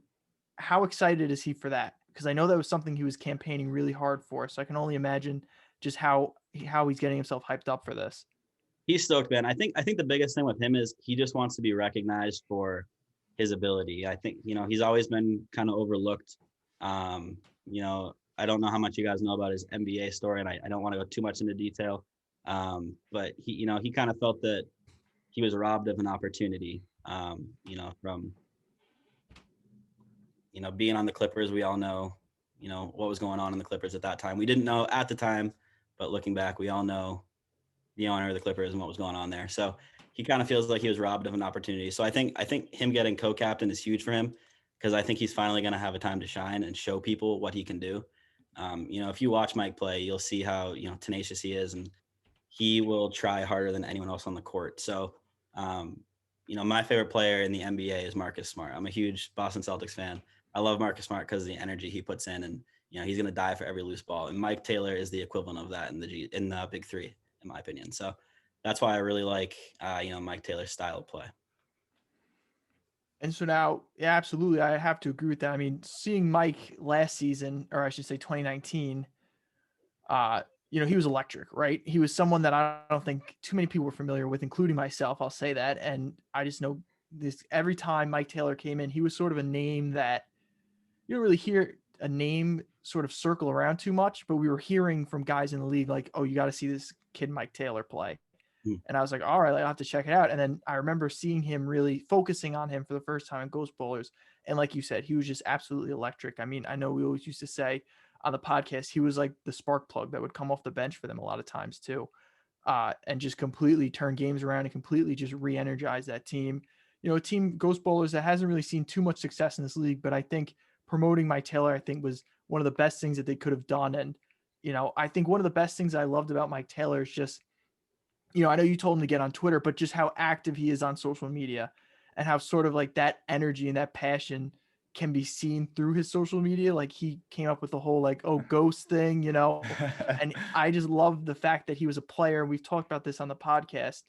how excited is he for that? Because I know that was something he was campaigning really hard for. So I can only imagine just how he's getting himself hyped up for this. He's stoked, man. I think the biggest thing with him is he just wants to be recognized for his ability. I think, he's always been kind of overlooked. I don't know how much you guys know about his NBA story, and I don't want to go too much into detail. But he kind of felt that he was robbed of an opportunity, from, being on the Clippers. We all know, what was going on in the Clippers at that time. We didn't know at the time, but looking back, we all know the owner of the Clippers and what was going on there. So he kind of feels like he was robbed of an opportunity. So I think him getting co-captain is huge for him, because I think he's finally going to have a time to shine and show people what he can do. If you watch Mike play, you'll see how, tenacious he is, and he will try harder than anyone else on the court. So, my favorite player in the NBA is Marcus Smart. I'm a huge Boston Celtics fan. I love Marcus Smart because of the energy he puts in, and, he's going to die for every loose ball. And Mike Taylor is the equivalent of that in the Big Three, in my opinion. So that's why I really like, Mike Taylor's style of play. And so now, yeah, absolutely, I have to agree with that. I mean, seeing Mike last season, or I should say 2019, he was electric, right? He was someone that I don't think too many people were familiar with, including myself. I'll say that. And I just know this, every time Mike Taylor came in, he was sort of a name that you don't really hear a name sort of circle around too much, but we were hearing from guys in the league like, oh, you got to see this kid Mike Taylor play. And I was like, all right, I'll have to check it out. And then I remember seeing him, really focusing on him for the first time in Ghost Bowlers. And like you said, he was just absolutely electric. I mean, I know we always used to say on the podcast, he was like the spark plug that would come off the bench for them a lot of times too, and just completely turn games around and completely just re-energize that team. Team Ghost Bowlers that hasn't really seen too much success in this league, but I think promoting Mike Taylor, I think, was one of the best things that they could have done. And, I think one of the best things I loved about Mike Taylor is just, I know you told him to get on Twitter, but just how active he is on social media, and how sort of like that energy and that passion can be seen through his social media. Like, he came up with the whole like, oh, ghost thing, and I just love the fact that he was a player. We've talked about this on the podcast,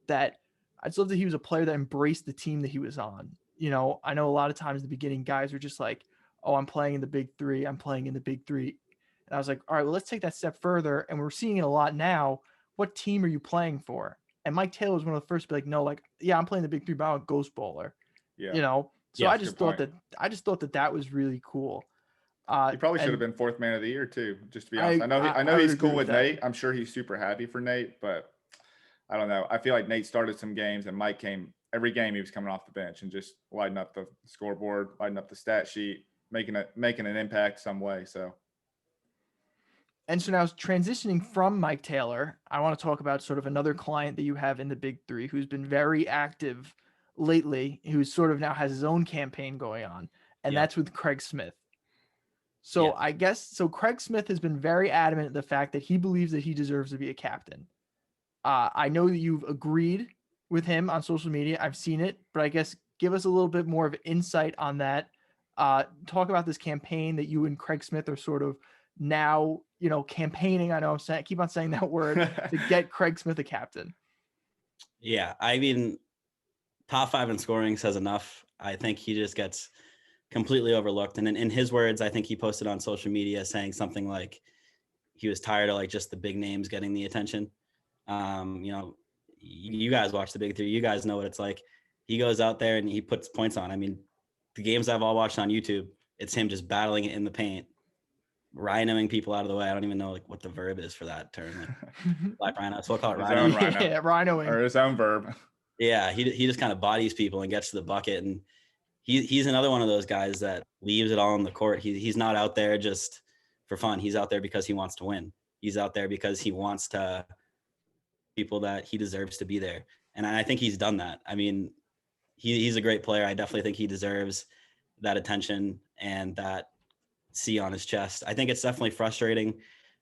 that I just love that he was a player that embraced the team that he was on. I know a lot of times in the beginning, guys are just like, oh, I'm playing in the Big Three. I'm playing in the Big Three. And I was like, all right, well, let's take that step further. And we're seeing it a lot now. What team are you playing for? And Mike Taylor was one of the first to be like, no, like, yeah, I'm playing the Big Three, but I'm a Ghost Bowler. Yeah. So yeah, I just thought that was really cool. He probably should have been fourth man of the year too, just to be honest. I know he's cool with Nate. I'm sure he's super happy for Nate, but I don't know. I feel like Nate started some games and Mike came every game. He was coming off the bench and just lighting up the scoreboard, lighting up the stat sheet, making an impact some way. So. And so now transitioning from Mike Taylor, I want to talk about sort of another client that you have in the Big Three who's been very active lately, who sort of now has his own campaign going on, and that's with Craig Smith. So I guess so. Craig Smith has been very adamant the fact that he believes that he deserves to be a captain. I know that you've agreed with him on social media. I've seen it, but I guess give us a little bit more of insight on that. Talk about this campaign that you and Craig Smith are sort of now, campaigning. I know I'm saying, keep on saying that word to get Craig Smith a captain. Yeah. I mean, top 5 in scoring says enough. I think he just gets completely overlooked. And in his words, I think he posted on social media saying something like he was tired of like just the big names getting the attention. You guys watch the Big 3. You guys know what it's like. He goes out there and he puts points on. I mean, the games I've all watched on YouTube, it's him just battling it in the paint, rhinoing people out of the way. I don't even know like what the verb is for that term. Like black rhino. So we'll call it rhino. Yeah, rhinoing. Or his own verb. Yeah, he just kind of bodies people and gets to the bucket. And he's another one of those guys that leaves it all on the court. He's not out there just for fun. He's out there because he wants to win. He's out there because he wants to people that he deserves to be there. And I think he's done that. I mean, he's a great player. I definitely think he deserves that attention and that C on his chest. I think it's definitely frustrating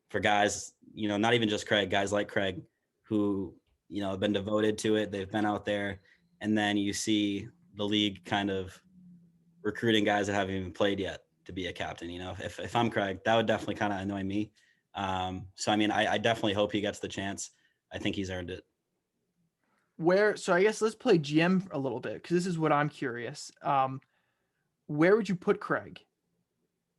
for guys, not even just Craig, guys like Craig who, have been devoted to it. They've been out there, and then you see the league kind of recruiting guys that haven't even played yet to be a captain. If I'm Craig, that would definitely kind of annoy me. So, I mean, I definitely hope he gets the chance. I think he's earned it. So I guess let's play GM a little bit, because this is what I'm curious. Where would you put Craig?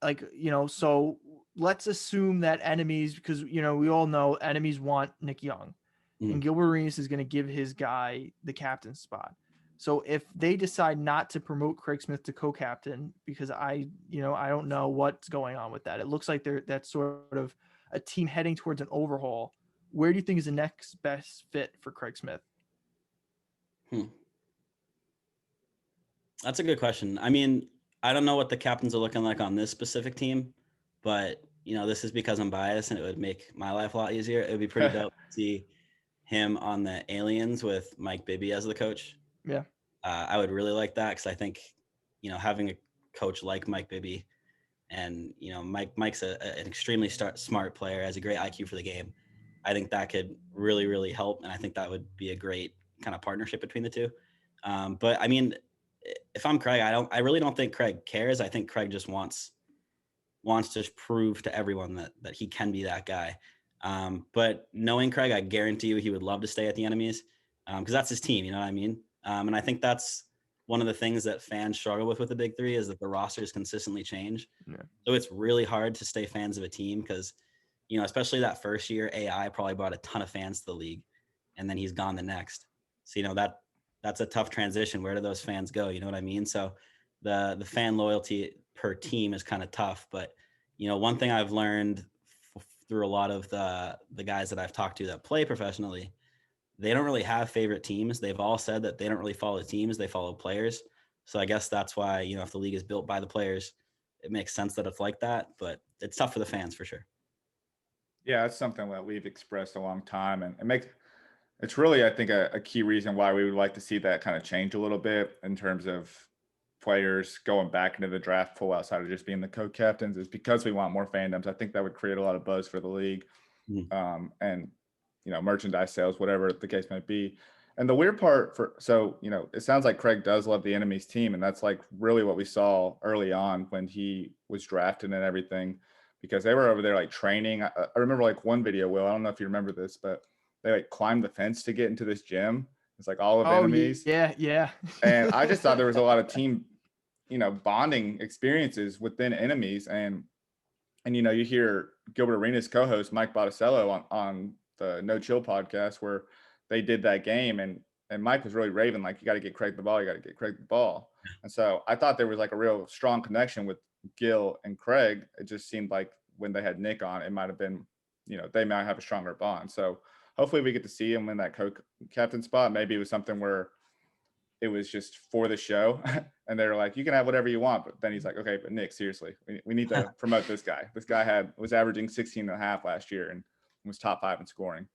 Like, so let's assume that enemies, because, we all know enemies want Nick Young, and Gilbert Arenas is going to give his guy the captain spot. So if they decide not to promote Craig Smith to co-captain, because I don't know what's going on with that. It looks like that's sort of a team heading towards an overhaul. Where do you think is the next best fit for Craig Smith? That's a good question. I mean, I don't know what the captains are looking like on this specific team, but this is because I'm biased and it would make my life a lot easier. It would be pretty dope to see him on the Aliens with Mike Bibby as the coach. Yeah. I would really like that, because I think, having a coach like Mike Bibby and, Mike's an extremely smart player, has a great IQ for the game. I think that could really, really help. And I think that would be a great kind of partnership between the two. But I mean, if I'm Craig, I really don't think Craig cares. I think Craig just wants to prove to everyone that he can be that guy. But knowing Craig, I guarantee you he would love to stay at the Enemies, because that's his team. You know what I mean? And I think that's one of the things that fans struggle with the Big 3 is that the rosters consistently change. Yeah. So it's really hard to stay fans of a team because, especially that first year, AI probably brought a ton of fans to the league, and then he's gone the next. So, that's a tough transition. Where do those fans go? You know what I mean? So the fan loyalty per team is kind of tough. But, one thing I've learned through a lot of the guys that I've talked to that play professionally, they don't really have favorite teams. They've all said that they don't really follow teams. They follow players. So I guess that's why, if the league is built by the players, it makes sense that it's like that, but it's tough for the fans for sure. Yeah, it's something that we've expressed a long time, and it's really, I think, a key reason why we would like to see that kind of change a little bit in terms of players going back into the draft pool outside of just being the co-captains, is because we want more fandoms. I think that would create a lot of buzz for the league, and merchandise sales, whatever the case might be. And the weird part it sounds like Craig does love the Enemies team, and that's like really what we saw early on when he was drafted and everything, because they were over there like training. I remember like one video, Will, I don't know if you remember this, but they like climbed the fence to get into this gym. It's like all of Enemies. Yeah. And I just thought there was a lot of team, bonding experiences within Enemies. And you hear Gilbert Arenas' co-host Mike Botticello on the No Chill podcast where they did that game, and Mike was really raving, like, you got to get Craig the ball. And so I thought there was like a real strong connection with Gil and Craig. It just seemed like when they had Nick on, it might've been, they might have a stronger bond. So hopefully we get to see him win that co-captain spot. Maybe it was something where it was just for the show and they're like, you can have whatever you want. But then he's like, okay, but Nick, seriously, we need to promote this guy. This guy was averaging 16.5 last year and was top 5 in scoring.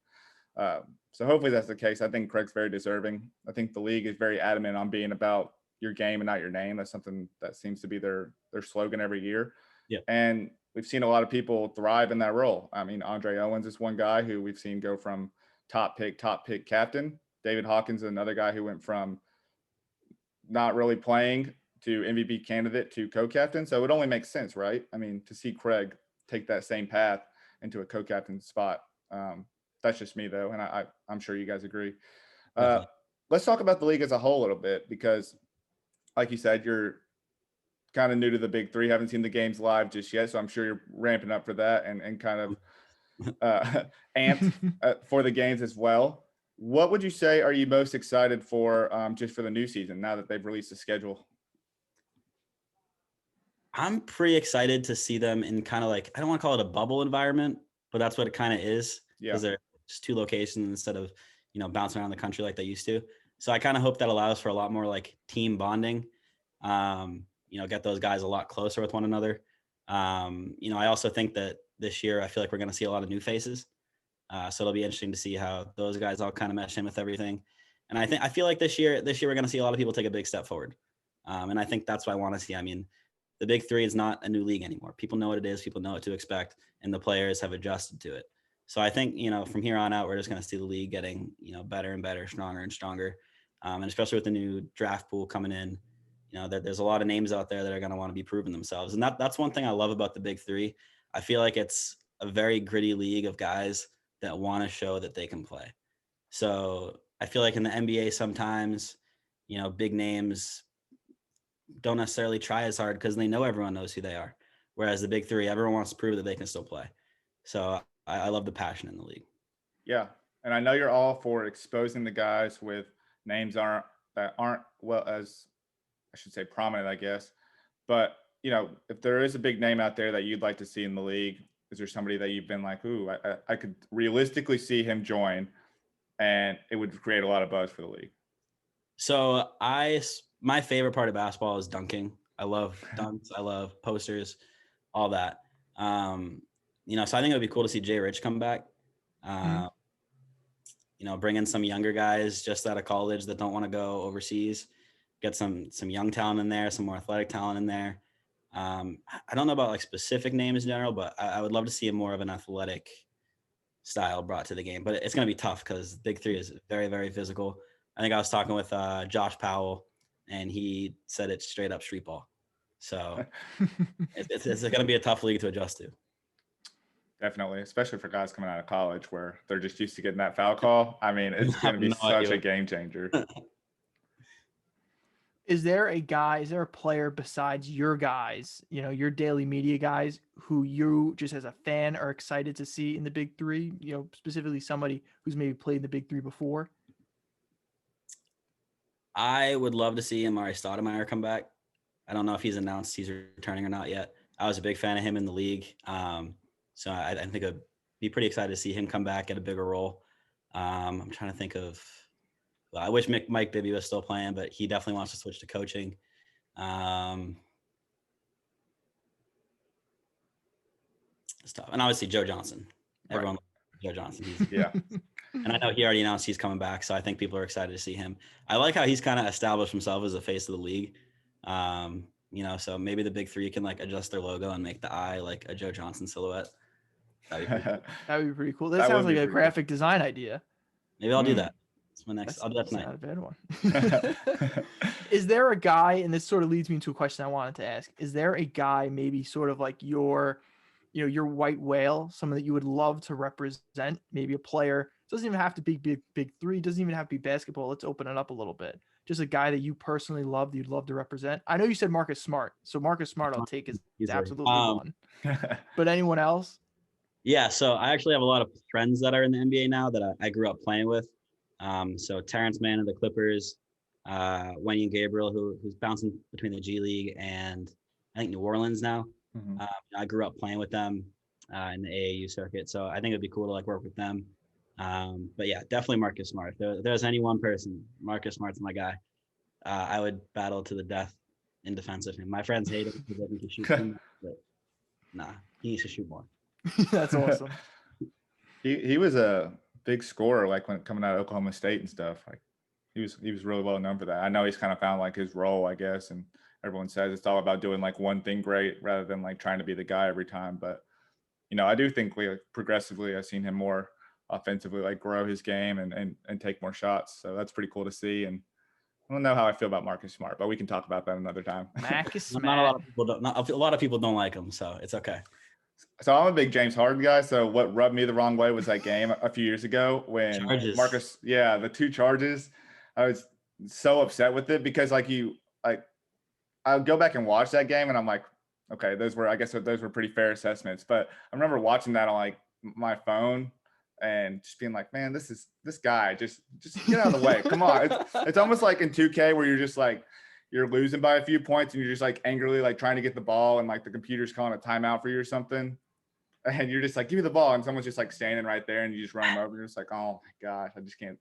So hopefully that's the case. I think Craig's very deserving. I think the league is very adamant on being about your game and not your name. That's something that seems to be their slogan every year. Yeah. And we've seen a lot of people thrive in that role. I mean, Andre Owens is one guy who we've seen go from top pick captain. David Hawkins is another guy who went from not really playing to MVP candidate to co-captain. So it only makes sense, right? I mean, to see Craig take that same path into a co-captain spot. That's just me though. And I'm sure you guys agree. Let's talk about the league as a whole a little bit, because like you said, you're kind of new to the Big Three, haven't seen the games live just yet. So I'm sure you're ramping up for that and kind of amped for the games as well. What would you say are you most excited for just for the new season now that they've released the schedule? I'm pretty excited to see them in kind of like, I don't want to call it a bubble environment, but that's what it kind of is. Yeah. Because they're just 2 locations instead of, bouncing around the country like they used to. So I kind of hope that allows for a lot more like team bonding, get those guys a lot closer with one another. I also think that this year, I feel like we're going to see a lot of new faces. So it'll be interesting to see how those guys all kind of mesh in with everything. And I feel like this year we're going to see a lot of people take a big step forward. And I think that's what I want to see. I mean, the Big Three is not a new league anymore. People know what it is. People know what to expect, and the players have adjusted to it. So I think, from here on out, we're just going to see the league getting, better and better, stronger and stronger. And especially with the new draft pool coming in, there's a lot of names out there that are going to want to be proving themselves. And that's one thing I love about the Big Three. I feel like it's a very gritty league of guys that want to show that they can play. So I feel like in the NBA sometimes, big names don't necessarily try as hard because they know everyone knows who they are. Whereas the Big Three, everyone wants to prove that they can still play. So I love the passion in the league. Yeah. And I know you're all for exposing the guys with names that aren't well, as I should say, prominent, I guess. But, if there is a big name out there that you'd like to see in the league, is there somebody that you've been like, ooh, I could realistically see him join and it would create a lot of buzz for the league? So my favorite part of basketball is dunking. I love dunks. I love posters, all that. So I think it would be cool to see Jay Rich come back. Bring in some younger guys just out of college that don't want to go overseas, get some young talent in there, some more athletic talent in there. I don't know about like specific names in general, but I would love to see more of an athletic style brought to the game. But it's going to be tough because Big Three is very, very physical. I think I was talking with Josh Powell, and he said it's straight up street ball. So it's going to be a tough league to adjust to. Definitely, especially for guys coming out of college where they're just used to getting that foul call. I mean, it's going to be such a game changer. Is there a player besides your guys, your daily media guys, who you just as a fan are excited to see in the Big Three, specifically somebody who's maybe played in the Big Three before? I would love to see Amari Stoudemire come back. I don't know if he's announced he's returning or not yet. I was a big fan of him in the league. So I think I'd be pretty excited to see him come back, get a bigger role. I'm trying to think of, I wish Mike Bibby was still playing, but he definitely wants to switch to coaching. It's tough. And obviously Joe Johnson. Everyone loves Joe Johnson. Yeah. And I know he already announced he's coming back, so I think people are excited to see him. I like how he's kind of established himself as a face of the league. So maybe the Big Three can like adjust their logo and make the eye like a Joe Johnson silhouette. That'd be pretty cool. That sounds like a graphic design idea. Maybe I'll do that. I'll do that tonight. Not a bad one. Is there a guy, and this sort of leads me into a question I wanted to ask, is there a guy maybe sort of like your white whale, someone that you would love to represent, maybe a player? It doesn't even have to be big three, doesn't even have to be basketball. Let's open it up a little bit. Just a guy that you personally love, that you'd love to represent. I know you said Marcus Smart, so Marcus Smart I'll take as absolutely one. But anyone else? Yeah, so I actually have a lot of friends that are in the NBA now that I grew up playing with. So Terrence Mann of the Clippers, Wenyen Gabriel, who's bouncing between the G League and I think New Orleans now. I grew up playing with them in the AAU circuit, so I think it'd be cool to like work with them. But yeah, definitely Marcus Smart. If there's any one person, Marcus Smart's my guy. I would battle to the death in defense of him. My friends hate him because they think he shoots too much, but nah, he needs to shoot more. That's awesome. He was a big scorer, like when coming out of Oklahoma State and stuff. Like he was really well known for that. I know he's kind of found like his role, I guess, and everyone says it's all about doing like one thing great rather than like trying to be the guy every time. But I do think like progressively I've seen him more offensively, like grow his game and take more shots. So that's pretty cool to see. And I don't know how I feel about Marcus Smart, but we can talk about that another time. Marcus Not a Smart. lot of people don't. Not, a lot of people don't like him, so it's okay. So I'm a big James Harden guy. So what rubbed me the wrong way was that game a few years ago when Charges. the 2 charges. I was so upset with it because I'll go back and watch that game and I'm like, okay, those were pretty fair assessments. But I remember watching that on like my phone and just being like, man, this guy just get out of the way. Come on. It's almost like in 2K where you're just like, you're losing by a few points and you're just like angrily like trying to get the ball and like the computer's calling a timeout for you or something. And you're just like, give me the ball. And someone's just like standing right there and you just run them over. You're just like, oh my gosh, I just can't.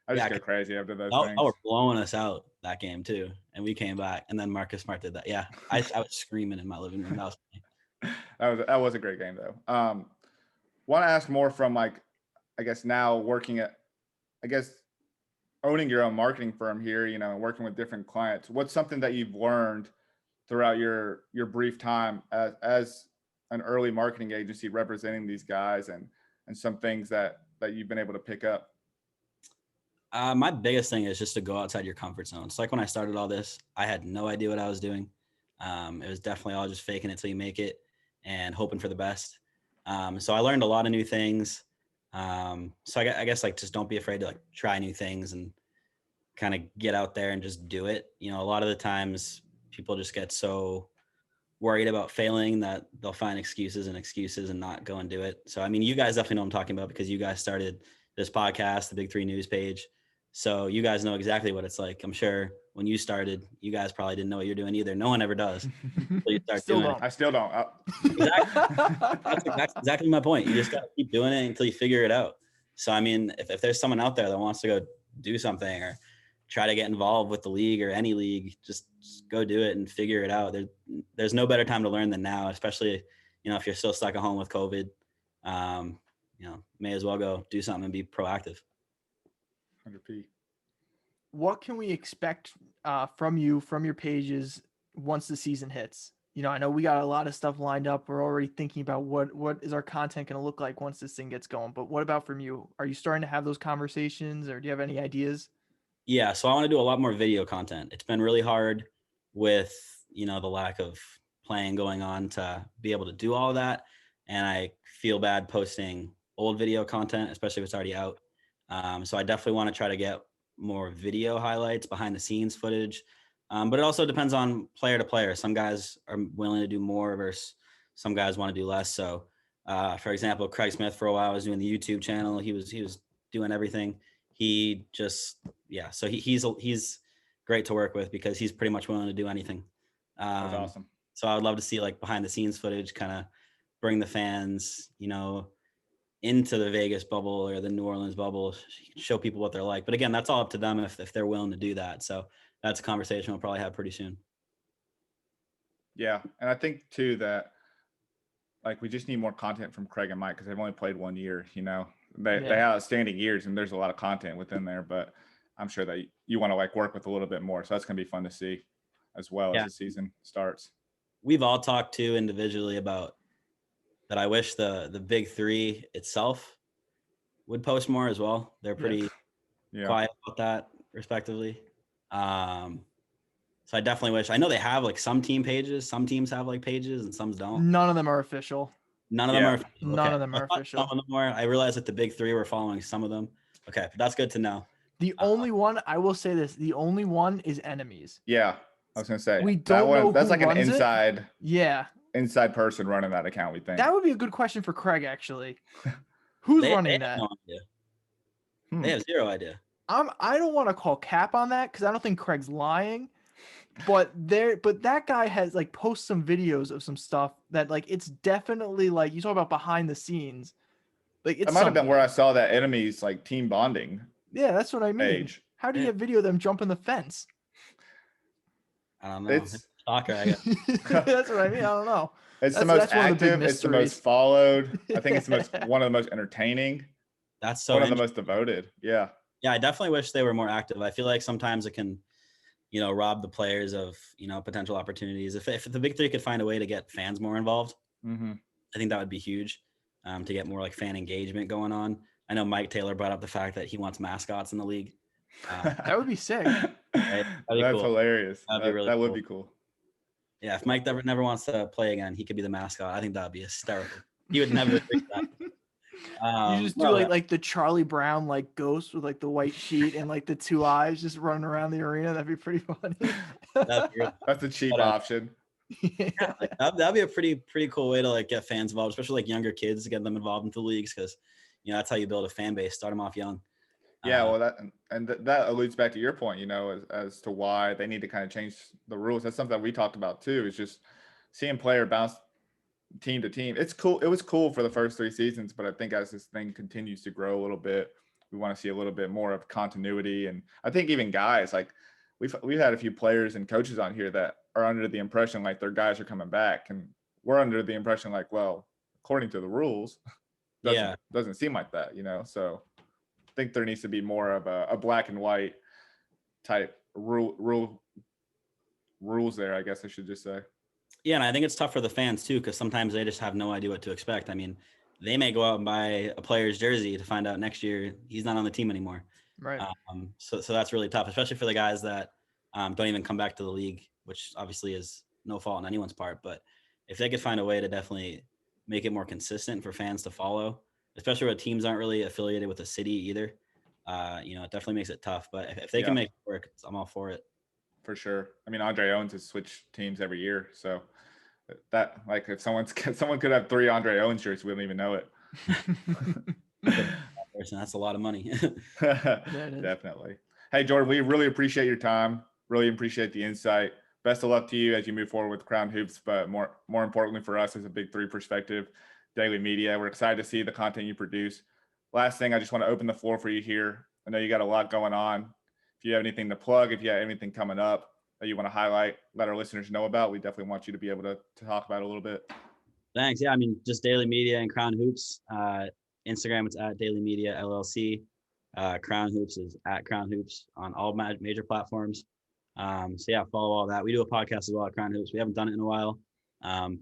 I just go crazy after those things. They were blowing us out that game too. And we came back and then Marcus Smart did that. Yeah. I was screaming in my living room. That was a great game though. Want to ask more from like, I guess now working at, I guess owning your own marketing firm here, and working with different clients. What's something that you've learned throughout your brief time as an early marketing agency representing these guys and some things that you've been able to pick up? My biggest thing is just to go outside your comfort zone. It's like when I started all this, I had no idea what I was doing. It was definitely all just faking it till you make it and hoping for the best. So I learned a lot of new things. So I guess like just don't be afraid to like try new things and kind of get out there and just do it. A lot of the times people just get so worried about failing that they'll find excuses and not go and do it. So, I mean, you guys definitely know what I'm talking about because you guys started this podcast, the Big3 News page. So you guys know exactly what it's like. I'm sure when you started, you guys probably didn't know what you're doing either. No one ever does. You still don't. I still don't. Exactly. That's exactly my point. You just got to keep doing it until you figure it out. So, I mean, if there's someone out there that wants to go do something or try to get involved with the league or any league, just go do it and figure it out. There's no better time to learn than now, especially, if you're still stuck at home with COVID, may as well go do something and be proactive. 100p. What can we expect from you, from your pages once the season hits? I know we got a lot of stuff lined up. We're already thinking about what is our content going to look like once this thing gets going. But what about from you? Are you starting to have those conversations or do you have any ideas? Yeah, so I want to do a lot more video content. It's been really hard with, the lack of playing going on to be able to do all of that. And I feel bad posting old video content, especially if it's already out. So I definitely want to try to get more video highlights, behind the scenes footage. But it also depends on player to player. Some guys are willing to do more versus some guys want to do less. So, for example, Craig Smith for a while was doing the YouTube channel. He was doing everything. He just, so he's great to work with because he's pretty much willing to do anything. That's awesome. So I would love to see like behind the scenes footage, kind of bring the fans, into the Vegas bubble or the New Orleans bubble, show people what they're like. But again, that's all up to them if they're willing to do that. So that's a conversation we'll probably have pretty soon. Yeah. And I think too that like we just need more content from Craig and Mike because they've only played 1 year, They have outstanding years and there's a lot of content within there, but I'm sure that you want to like work with a little bit more. So that's going to be fun to see as well as the season starts. We've all talked to individually about that. I wish the Big3 itself would post more as well. They're pretty quiet about that respectively. So I definitely wish. I know they have like some team pages. Some teams have like pages and some don't. None of them are official. None of them are official. None of them are official. Some of them are. I realized that the Big3 were following some of them. Okay, but that's good to know. The only one, I will say this, the only one is Enemies. Yeah, I was going to say. We don't know that's who like an runs inside. It. Yeah. Inside person running that account, we think. That would be a good question for Craig, actually. Who's running that? No idea. They have zero idea. I don't want to call cap on that because I don't think Craig's lying. But that guy has like post some videos of some stuff that like it's definitely like you talk about behind the scenes. Like it's That might have been something. where I saw that enemies like team bonding Yeah, that's what I mean. page. How do you have video of them jumping the fence? I don't know. It's Stalker, I guess. That's what I mean. I don't know. it's the That's most one of the big active. It's the most mysteries. followed. I think it's one of the most entertaining. That's so One of the interesting. most devoted. Yeah. Yeah, I definitely wish they were more active. I feel like sometimes it can, rob the players of, potential opportunities. If the Big 3 could find a way to get fans more involved, Mm-hmm. I think that would be huge, to get more like fan engagement going on. I know Mike Taylor brought up the fact that he wants mascots in the league. That would be sick. Right? That'd be That's cool. hilarious. That'd be really that would cool. be cool. Yeah, if Mike never wants to play again, he could be the mascot. I think that would be hysterical. He would never agree to that. You just do like the Charlie Brown like ghost with like the white sheet and like the 2 eyes just running around the arena. That'd be pretty funny. That'd be really That's a cheap But, option. Yeah, like, that'd be a pretty cool way to like get fans involved, especially like younger kids, to get them involved into leagues, because that's how you build a fan base. Start them off young. Yeah, well, that alludes back to your point, as to why they need to kind of change the rules. That's something that we talked about too. Is just seeing player bounce team to team. It's cool. It was cool for the first 3 seasons, but I think as this thing continues to grow a little bit, we want to see a little bit more of continuity. And I think even guys like we've had a few players and coaches on here that are under the impression like their guys are coming back, and we're under the impression like, well, according to the rules, doesn't seem like that, So I think there needs to be more of a black and white type rules there, I guess I should just say. Yeah, and I think it's tough for the fans too, because sometimes they just have no idea what to expect. I mean, they may go out and buy a player's jersey to find out next year he's not on the team anymore. Right. So that's really tough, especially for the guys that don't even come back to the league, which obviously is no fault on anyone's part. But if they could find a way to definitely make it more consistent for fans to follow, especially where teams aren't really affiliated with a city either, it definitely makes it tough. But if they can make it work, I'm all for it. For sure. I mean, Andre Owens has switched teams every year, so that like if someone could have 3 Andre Owens shirts, we don't even know it. That's a lot of money. Definitely. Hey, Jordan, we really appreciate your time. Really appreciate the insight. Best of luck to you as you move forward with Crown Hoops, but more importantly for us as a Big 3 perspective, daily media. We're excited to see the content you produce. Last thing, I just want to open the floor for you here. I know you got a lot going on. If you have anything to plug, if you have anything coming up that you want to highlight, let our listeners know about, we definitely want you to be able to talk about it a little bit. Thanks. Yeah, I mean, just daily media and Crown Hoops. Instagram, it's at Daily Media LLC. Crown Hoops is at Crown Hoops on all major platforms. So yeah, follow all that. We do a podcast as well at Crown Hoops. We haven't done it in a while,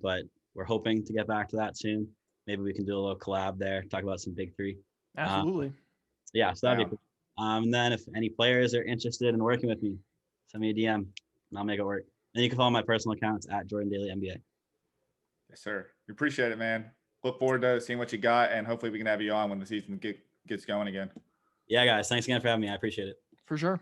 but we're hoping to get back to that soon. Maybe we can do a little collab there, talk about some Big 3. Absolutely. Yeah, so that'd be cool. And then if any players are interested in working with me, send me a DM and I'll make it work. And you can follow my personal accounts at Jordan Daly NBA. Yes, sir. We appreciate it, man. Look forward to seeing what you got, and hopefully we can have you on when the season gets going again. Yeah, guys. Thanks again for having me. I appreciate it. For sure.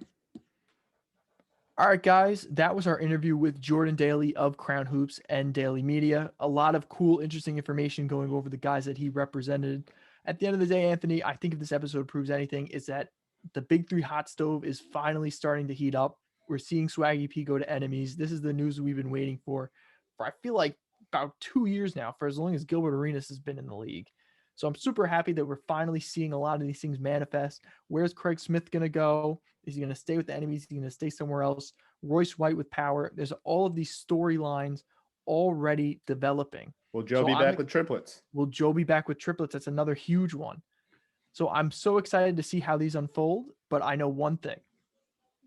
All right, guys, that was our interview with Jordan Daly of Crown Hoops and Daily Media. A lot of cool, interesting information going over the guys that he represented. At the end of the day, Anthony, I think if this episode proves anything, is that the Big 3 hot stove is finally starting to heat up. We're seeing Swaggy P go to enemies. This is the news we've been waiting for I feel like about 2 years now, for as long as Gilbert Arenas has been in the league. So I'm super happy that we're finally seeing a lot of these things manifest. Where's Craig Smith going to go? Is he going to stay with the enemies? Is he going to stay somewhere else? Royce White with power. There's all of these storylines already developing. Will Joe be back with triplets? Will Joe be back with triplets? That's another huge one. So I'm so excited to see how these unfold, but I know one thing.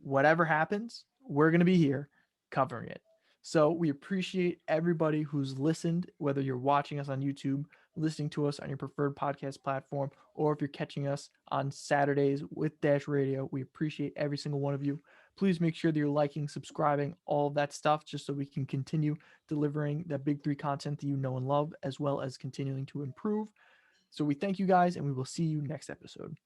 Whatever happens, we're going to be here covering it. So we appreciate everybody who's listened, whether you're watching us on YouTube, listening to us on your preferred podcast platform, or if you're catching us on Saturdays with Dash Radio. We appreciate every single one of you. Please make sure that you're liking, subscribing, all of that stuff, just so we can continue delivering that Big 3 content that you know and love, as well as continuing to improve. So we thank you guys, and we will see you next episode.